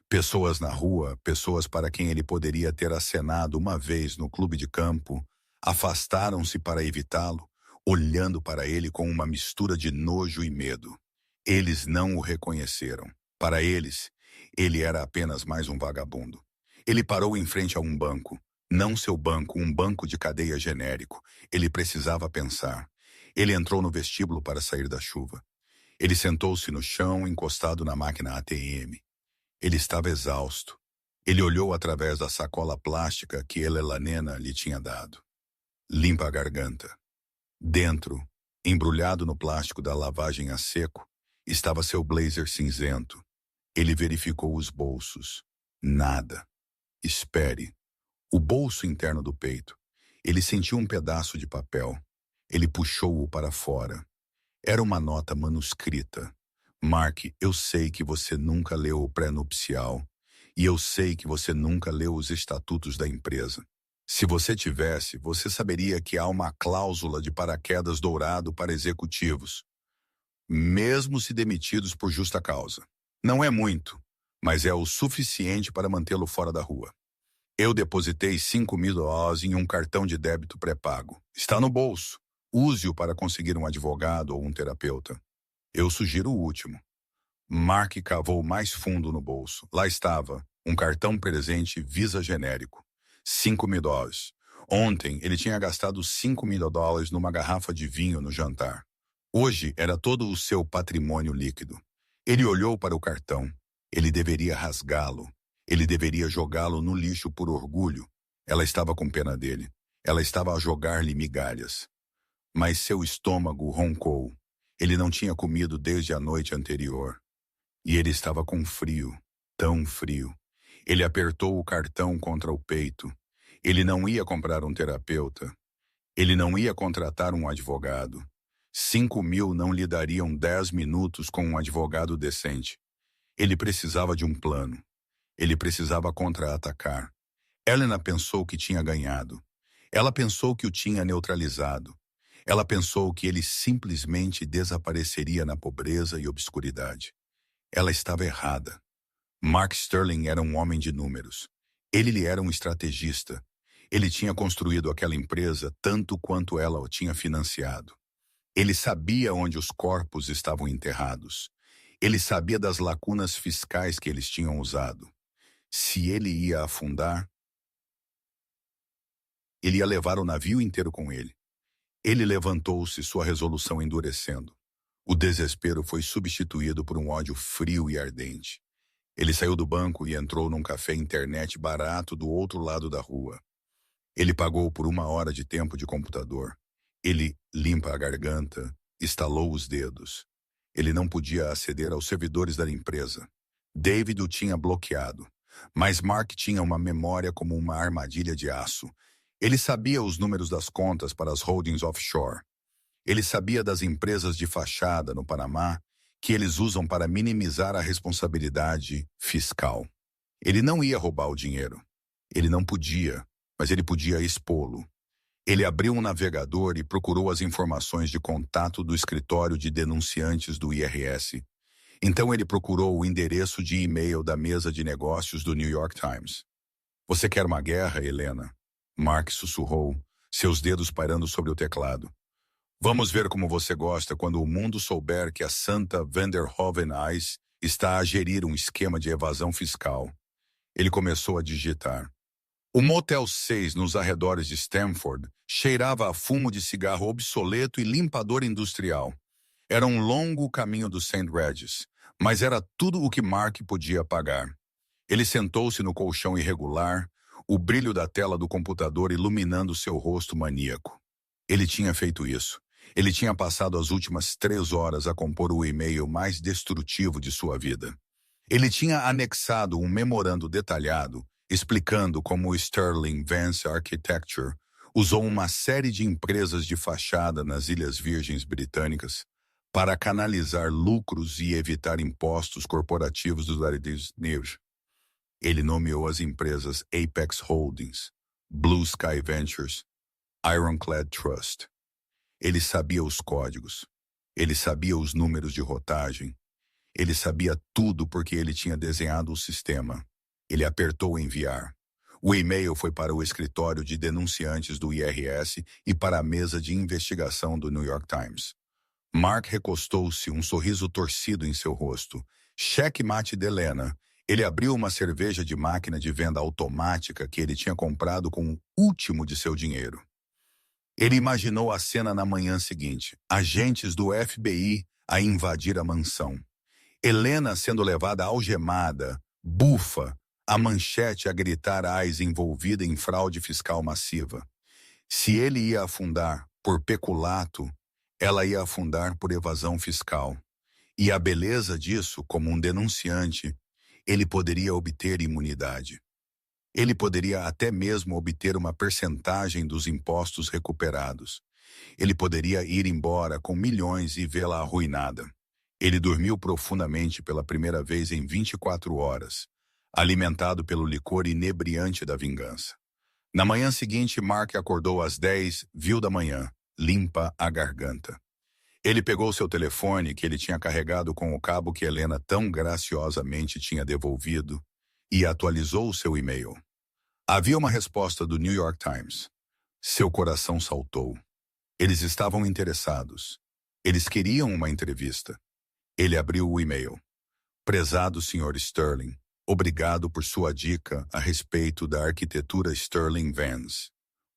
Speaker 1: Pessoas na rua, pessoas para quem ele poderia ter acenado uma vez no clube de campo, afastaram-se para evitá-lo, olhando para ele com uma mistura de nojo e medo. Eles não o reconheceram. Para eles, ele era apenas mais um vagabundo. Ele parou em frente a um banco. Não seu banco, um banco de cadeia genérico. Ele precisava pensar. Ele entrou no vestíbulo para sair da chuva. Ele sentou-se no chão, encostado na máquina ATM. Ele estava exausto. Ele olhou através da sacola plástica que Elelanena lhe tinha dado. Limpa a garganta. Dentro, embrulhado no plástico da lavagem a seco, estava seu blazer cinzento. Ele verificou os bolsos. Nada. Espere. O bolso interno do peito. Ele sentiu um pedaço de papel. Ele puxou-o para fora. Era uma nota manuscrita. Mark, eu sei que você nunca leu o pré-nupcial. E eu sei que você nunca leu os estatutos da empresa. Se você tivesse, você saberia que há uma cláusula de paraquedas dourado para executivos, mesmo se demitidos por justa causa. Não é muito, mas é o suficiente para mantê-lo fora da rua. Eu depositei $5.000 em um cartão de débito pré-pago. Está no bolso. Use-o para conseguir um advogado ou um terapeuta. Eu sugiro o último. Mark cavou mais fundo no bolso. Lá estava, um cartão presente Visa genérico. $5.000. Ontem, ele tinha gastado $5.000 numa garrafa de vinho no jantar. Hoje, era todo o seu patrimônio líquido. Ele olhou para o cartão. Ele deveria rasgá-lo. Ele deveria jogá-lo no lixo por orgulho. Ela estava com pena dele. Ela estava a jogar-lhe migalhas. Mas seu estômago roncou. Ele não tinha comido desde a noite anterior. E ele estava com frio, tão frio. Ele apertou o cartão contra o peito. Ele não ia comprar um terapeuta. Ele não ia contratar um advogado. 5.000 não lhe dariam 10 minutos com um advogado decente. Ele precisava de um plano. Ele precisava contra-atacar. Helena pensou que tinha ganhado. Ela pensou que o tinha neutralizado. Ela pensou que ele simplesmente desapareceria na pobreza e obscuridade. Ela estava errada. Mark Sterling era um homem de números. Ele lhe era um estrategista. Ele tinha construído aquela empresa tanto quanto ela o tinha financiado. Ele sabia onde os corpos estavam enterrados. Ele sabia das lacunas fiscais que eles tinham usado. Se ele ia afundar, ele ia levar o navio inteiro com ele. Ele levantou-se, sua resolução endurecendo. O desespero foi substituído por um ódio frio e ardente. Ele saiu do banco e entrou num café internet barato do outro lado da rua. Ele pagou por 1 hora de tempo de computador. Ele limpa a garganta, estalou os dedos. Ele não podia aceder aos servidores da empresa. David o tinha bloqueado. Mas Mark tinha uma memória como uma armadilha de aço. Ele sabia os números das contas para as holdings offshore. Ele sabia das empresas de fachada no Panamá que eles usam para minimizar a responsabilidade fiscal. Ele não ia roubar o dinheiro. Ele não podia, mas ele podia expô-lo. Ele abriu um navegador e procurou as informações de contato do escritório de denunciantes do IRS. Então ele procurou o endereço de e-mail da mesa de negócios do New York Times. "Você quer uma guerra, Helena?" Mark sussurrou, seus dedos pairando sobre o teclado. "Vamos ver como você gosta quando o mundo souber que a Santa Van der Hoeven Eyes está a gerir um esquema de evasão fiscal." Ele começou a digitar. O Motel 6 nos arredores de Stamford cheirava a fumo de cigarro obsoleto e limpador industrial. Era um longo caminho do St. Regis, mas era tudo o que Mark podia pagar. Ele sentou-se no colchão irregular, o brilho da tela do computador iluminando seu rosto maníaco. Ele tinha feito isso. Ele tinha passado as últimas 3 horas a compor o e-mail mais destrutivo de sua vida. Ele tinha anexado um memorando detalhado, explicando como o Sterling Vance Architecture usou uma série de empresas de fachada nas Ilhas Virgens Britânicas para canalizar lucros e evitar impostos corporativos dos Estados. Ele nomeou as empresas Apex Holdings, Blue Sky Ventures, Ironclad Trust. Ele sabia os códigos. Ele sabia os números de rotagem. Ele sabia tudo porque ele tinha desenhado o sistema. Ele apertou enviar. O e-mail foi para o escritório de denunciantes do IRS e para a mesa de investigação do New York Times. Mark recostou-se, um sorriso torcido em seu rosto. Checkmate de Helena. Ele abriu uma cerveja de máquina de venda automática que ele tinha comprado com o último de seu dinheiro. Ele imaginou a cena na manhã seguinte. Agentes do FBI a invadir a mansão. Helena sendo levada algemada, bufa, a manchete a gritar ais envolvida em fraude fiscal massiva. Se ele ia afundar por peculato, ela ia afundar por evasão fiscal. E a beleza disso, como um denunciante, ele poderia obter imunidade. Ele poderia até mesmo obter uma percentagem dos impostos recuperados. Ele poderia ir embora com milhões e vê-la arruinada. Ele dormiu profundamente pela primeira vez em 24 horas, alimentado pelo licor inebriante da vingança. Na manhã seguinte, Mark acordou às 10, viu da manhã, limpa a garganta. Ele pegou seu telefone, que ele tinha carregado com o cabo que Helena tão graciosamente tinha devolvido, e atualizou o seu e-mail. Havia uma resposta do New York Times. Seu coração saltou. Eles estavam interessados. Eles queriam uma entrevista. Ele abriu o e-mail. Prezado Sr. Sterling, obrigado por sua dica a respeito da arquitetura Sterling Vance.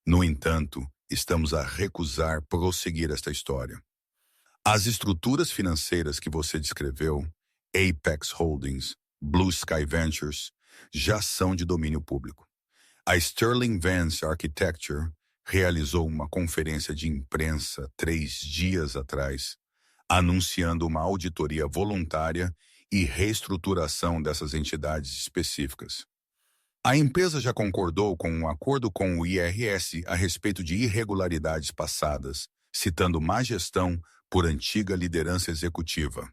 Speaker 1: No entanto, estamos a recusar prosseguir esta história. As estruturas financeiras que você descreveu, Apex Holdings, Blue Sky Ventures, já são de domínio público. A Sterling Vance Architecture realizou uma conferência de imprensa 3 dias atrás, anunciando uma auditoria voluntária e reestruturação dessas entidades específicas. A empresa já concordou com um acordo com o IRS a respeito de irregularidades passadas, citando má gestão por antiga liderança executiva.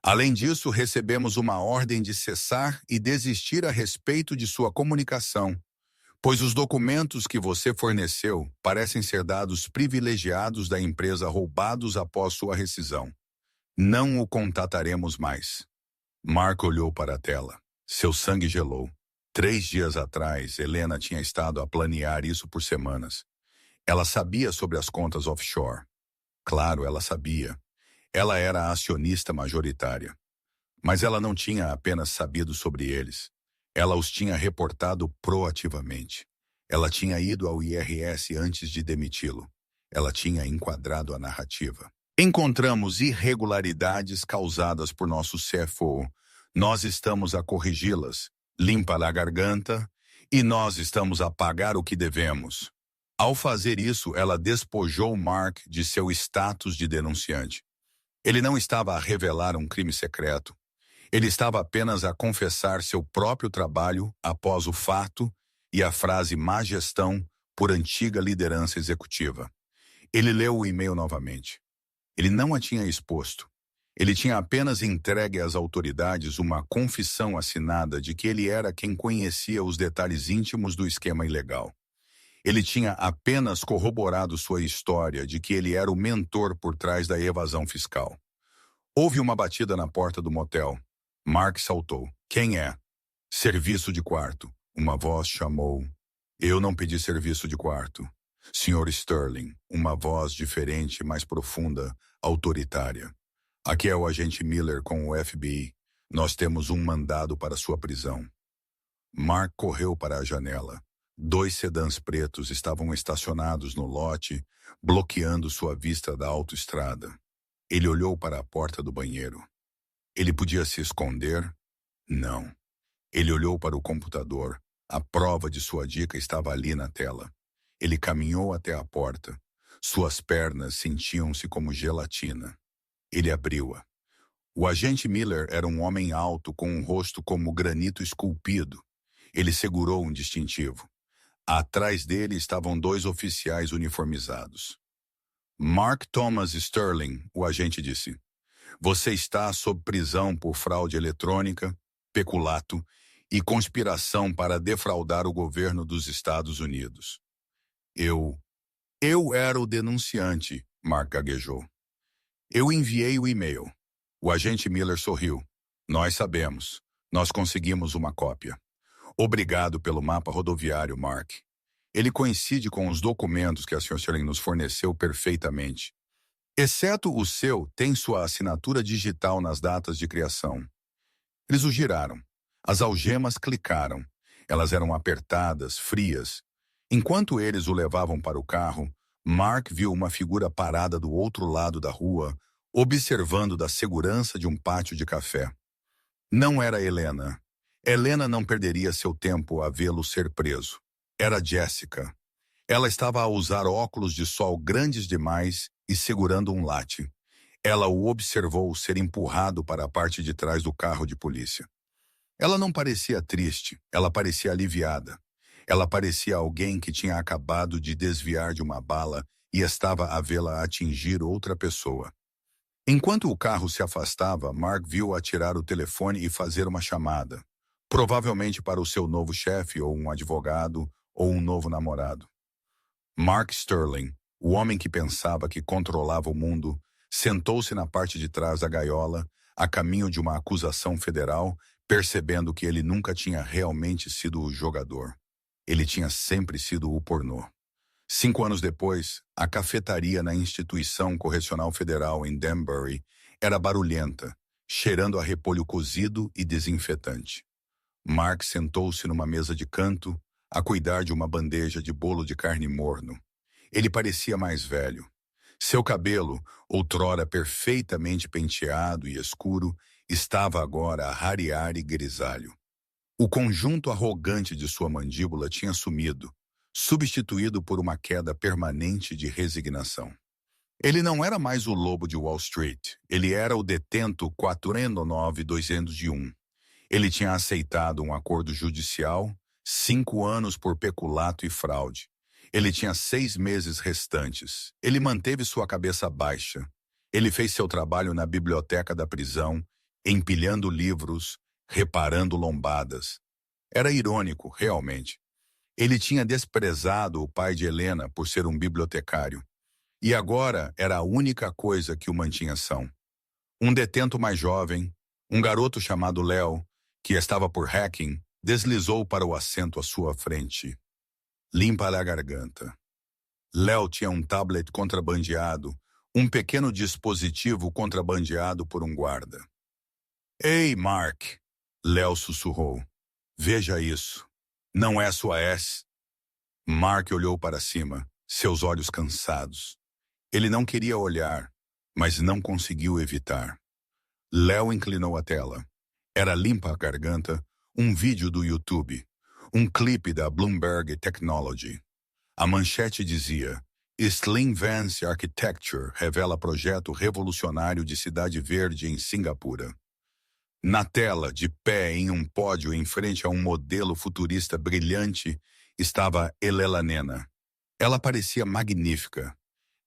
Speaker 1: Além disso, recebemos uma ordem de cessar e desistir a respeito de sua comunicação, pois os documentos que você forneceu parecem ser dados privilegiados da empresa roubados após sua rescisão. Não o contataremos mais. Mark olhou para a tela. Seu sangue gelou. 3 dias atrás, Helena tinha estado a planear isso por semanas. Ela sabia sobre as contas offshore. Claro, ela sabia. Ela era a acionista majoritária. Mas ela não tinha apenas sabido sobre eles. Ela os tinha reportado proativamente. Ela tinha ido ao IRS antes de demiti-lo. Ela tinha enquadrado a narrativa. Encontramos irregularidades causadas por nosso CFO. Nós estamos a corrigi-las. Limpa a garganta, e nós estamos a pagar o que devemos. Ao fazer isso, ela despojou Mark de seu status de denunciante. Ele não estava a revelar um crime secreto. Ele estava apenas a confessar seu próprio trabalho após o fato e a frase má gestão por antiga liderança executiva. Ele leu o e-mail novamente. Ele não a tinha exposto. Ele tinha apenas entregue às autoridades uma confissão assinada de que ele era quem conhecia os detalhes íntimos do esquema ilegal. Ele tinha apenas corroborado sua história de que ele era o mentor por trás da evasão fiscal. Houve uma batida na porta do motel. Mark saltou. Quem é? Serviço de quarto. Uma voz chamou. Eu não pedi serviço de quarto. Sr. Sterling, uma voz diferente, mais profunda, autoritária. Aqui é o agente Miller com o FBI. Nós temos um mandado para sua prisão. Mark correu para a janela. 2 sedãs pretos estavam estacionados no lote, bloqueando sua vista da autoestrada. Ele olhou para a porta do banheiro. Ele podia se esconder? Não. Ele olhou para o computador. A prova de sua dica estava ali na tela. Ele caminhou até a porta. Suas pernas sentiam-se como gelatina. Ele abriu-a. O agente Miller era um homem alto com um rosto como granito esculpido. Ele segurou um distintivo. Atrás dele estavam 2 oficiais uniformizados. Mark Thomas Sterling, o agente disse. Você está sob prisão por fraude eletrônica, peculato e conspiração para defraudar o governo dos Estados Unidos. Eu era o denunciante, Mark gaguejou. Eu enviei o e-mail. O agente Miller sorriu. Nós sabemos. Nós conseguimos uma cópia. Obrigado pelo mapa rodoviário, Mark. Ele coincide com os documentos que a Sra. Sterling nos forneceu perfeitamente. Exceto o seu, tem sua assinatura digital nas datas de criação. Eles o giraram. As algemas clicaram. Elas eram apertadas, frias. Enquanto eles o levavam para o carro, Mark viu uma figura parada do outro lado da rua, observando da segurança de um pátio de café. Não era Helena. Helena não perderia seu tempo a vê-lo ser preso. Era Jessica. Ela estava a usar óculos de sol grandes demais e segurando um latte. Ela o observou ser empurrado para a parte de trás do carro de polícia. Ela não parecia triste, ela parecia aliviada. Ela parecia alguém que tinha acabado de desviar de uma bala e estava a vê-la atingir outra pessoa. Enquanto o carro se afastava, Mark viu-a tirar o telefone e fazer uma chamada, provavelmente para o seu novo chefe ou um advogado ou um novo namorado. Mark Sterling, o homem que pensava que controlava o mundo, sentou-se na parte de trás da gaiola, a caminho de uma acusação federal, percebendo que ele nunca tinha realmente sido o jogador. Ele tinha sempre sido o pornô. 5 anos depois, a cafetaria na Instituição Correcional Federal em Danbury era barulhenta, cheirando a repolho cozido e desinfetante. Mark sentou-se numa mesa de canto, a cuidar de uma bandeja de bolo de carne morno. Ele parecia mais velho. Seu cabelo, outrora perfeitamente penteado e escuro, estava agora a rarear e grisalho. O conjunto arrogante de sua mandíbula tinha sumido, substituído por uma queda permanente de resignação. Ele não era mais o lobo de Wall Street, ele era o detento 49201. Ele tinha aceitado um acordo judicial, 5 anos por peculato e fraude. Ele tinha 6 meses restantes. Ele manteve sua cabeça baixa. Ele fez seu trabalho na biblioteca da prisão, empilhando livros, reparando lombadas. Era irônico, realmente. Ele tinha desprezado o pai de Helena por ser um bibliotecário. E agora era a única coisa que o mantinha são. Um detento mais jovem, um garoto chamado Léo, que estava por hacking, deslizou para o assento à sua frente. Limpa-lhe a garganta. Léo tinha um tablet contrabandeado, um pequeno dispositivo contrabandeado por um guarda. Ei, Mark, Léo sussurrou. Veja isso. Não é sua S? Mark olhou para cima, seus olhos cansados. Ele não queria olhar, mas não conseguiu evitar. Léo inclinou a tela. Era limpa a garganta, um vídeo do YouTube, um clipe da Bloomberg Technology. A manchete dizia: Slim Vance Architecture revela projeto revolucionário de cidade verde em Singapura. Na tela, de pé em um pódio em frente a um modelo futurista brilhante, estava Elela Nena. Ela parecia magnífica.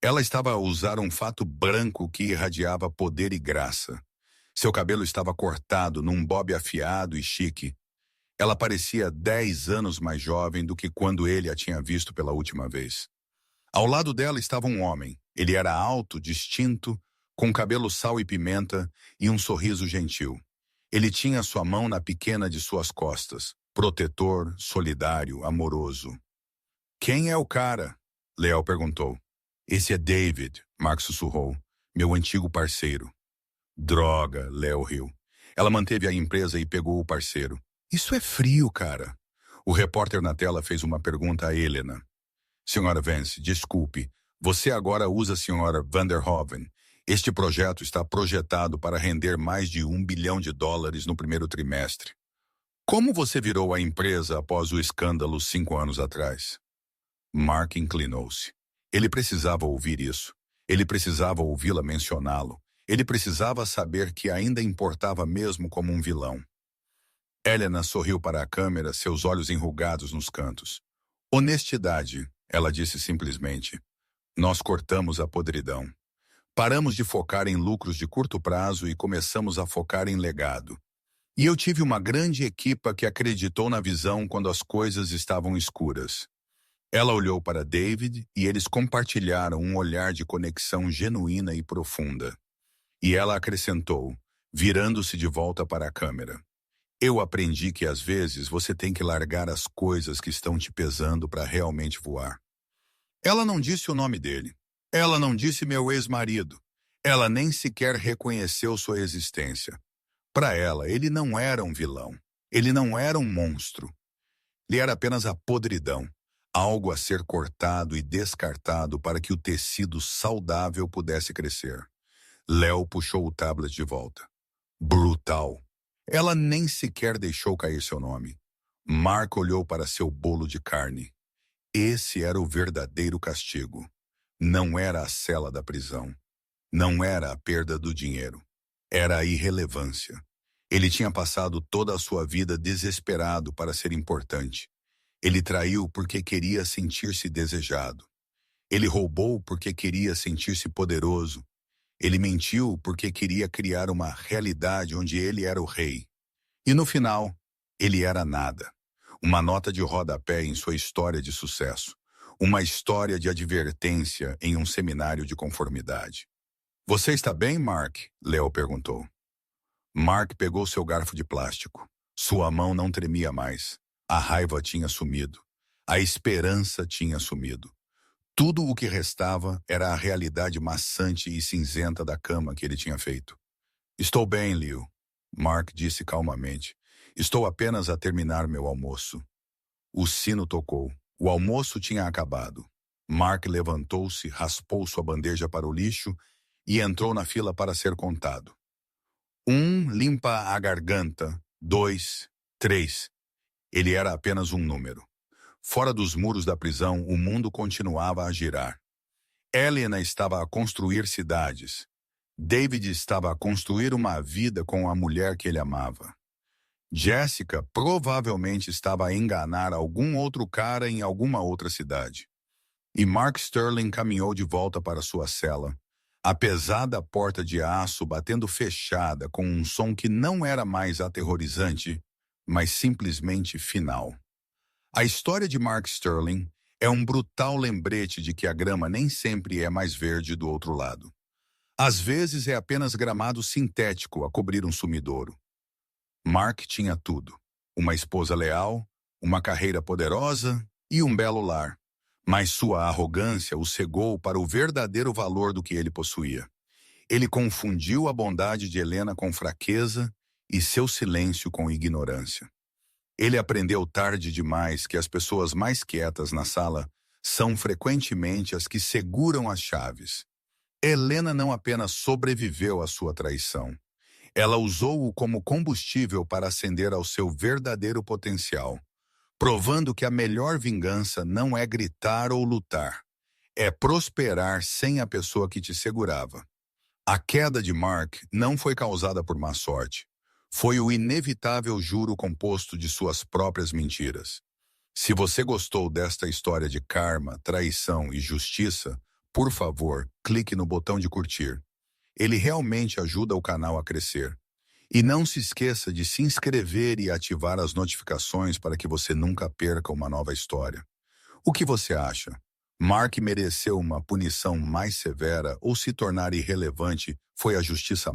Speaker 1: Ela estava a usar um fato branco que irradiava poder e graça. Seu cabelo estava cortado num bob afiado e chique. Ela parecia 10 anos mais jovem do que quando ele a tinha visto pela última vez. Ao lado dela estava um homem. Ele era alto, distinto, com cabelo sal e pimenta e um sorriso gentil. Ele tinha sua mão na pequena de suas costas, protetor, solidário, amoroso. Quem é o cara? Léo perguntou. Esse é David, Mark sussurrou, meu antigo parceiro. Droga, Léo riu. Ela manteve a empresa e pegou o parceiro. Isso é frio, cara. O repórter na tela fez uma pergunta a Helena. Senhora Vance, desculpe, você agora usa a senhora Vanderhoven. Este projeto está projetado para render mais de US$ 1 bilhão no primeiro trimestre. Como você virou a empresa após o escândalo 5 anos atrás? Mark inclinou-se. Ele precisava ouvir isso. Ele precisava ouvi-la mencioná-lo. Ele precisava saber que ainda importava mesmo como um vilão. Helena sorriu para a câmera, seus olhos enrugados nos cantos. Honestidade, ela disse simplesmente. Nós cortamos a podridão. Paramos de focar em lucros de curto prazo e começamos a focar em legado. E eu tive uma grande equipa que acreditou na visão quando as coisas estavam escuras. Ela olhou para David e eles compartilharam um olhar de conexão genuína e profunda. E ela acrescentou, virando-se de volta para a câmera. Eu aprendi que às vezes você tem que largar as coisas que estão te pesando para realmente voar. Ela não disse o nome dele. Ela não disse meu ex-marido. Ela nem sequer reconheceu sua existência. Para ela, ele não era um vilão. Ele não era um monstro. Ele era apenas a podridão. Algo a ser cortado e descartado para que o tecido saudável pudesse crescer. Léo puxou o tablet de volta. Brutal. Ela nem sequer deixou cair seu nome. Mark olhou para seu bolo de carne. Esse era o verdadeiro castigo. Não era a cela da prisão. Não era a perda do dinheiro. Era a irrelevância. Ele tinha passado toda a sua vida desesperado para ser importante. Ele traiu porque queria sentir-se desejado. Ele roubou porque queria sentir-se poderoso. Ele mentiu porque queria criar uma realidade onde ele era o rei. E no final, ele era nada. Uma nota de rodapé em sua história de sucesso. Uma história de advertência em um seminário de conformidade. Você está bem, Mark? Léo perguntou. Mark pegou seu garfo de plástico. Sua mão não tremia mais. A raiva tinha sumido. A esperança tinha sumido. Tudo o que restava era a realidade maçante e cinzenta da cama que ele tinha feito. Estou bem, Leo, Mark disse calmamente. Estou apenas a terminar meu almoço. O sino tocou. O almoço tinha acabado. Mark levantou-se, raspou sua bandeja para o lixo e entrou na fila para ser contado. 1, limpa a garganta. 2, 3. Ele era apenas um número. Fora dos muros da prisão, o mundo continuava a girar. Helena estava a construir cidades. David estava a construir uma vida com a mulher que ele amava. Jessica provavelmente estava a enganar algum outro cara em alguma outra cidade. E Mark Sterling caminhou de volta para sua cela, a pesada porta de aço batendo fechada com um som que não era mais aterrorizante, mas simplesmente final. A história de Mark Sterling é um brutal lembrete de que a grama nem sempre é mais verde do outro lado. Às vezes é apenas gramado sintético a cobrir um sumidouro. Mark tinha tudo: uma esposa leal, uma carreira poderosa e um belo lar. Mas sua arrogância o cegou para o verdadeiro valor do que ele possuía. Ele confundiu a bondade de Helena com fraqueza e seu silêncio com ignorância. Ele aprendeu tarde demais que as pessoas mais quietas na sala são frequentemente as que seguram as chaves. Helena não apenas sobreviveu à sua traição, ela usou-o como combustível para ascender ao seu verdadeiro potencial, provando que a melhor vingança não é gritar ou lutar, é prosperar sem a pessoa que te segurava. A queda de Mark não foi causada por má sorte. Foi o inevitável juro composto de suas próprias mentiras. Se você gostou desta história de karma, traição e justiça, por favor, clique no botão de curtir. Ele realmente ajuda o canal a crescer. E não se esqueça de se inscrever e ativar as notificações para que você nunca perca uma nova história. O que você acha? Mark mereceu uma punição mais severa ou se tornar irrelevante foi a justiça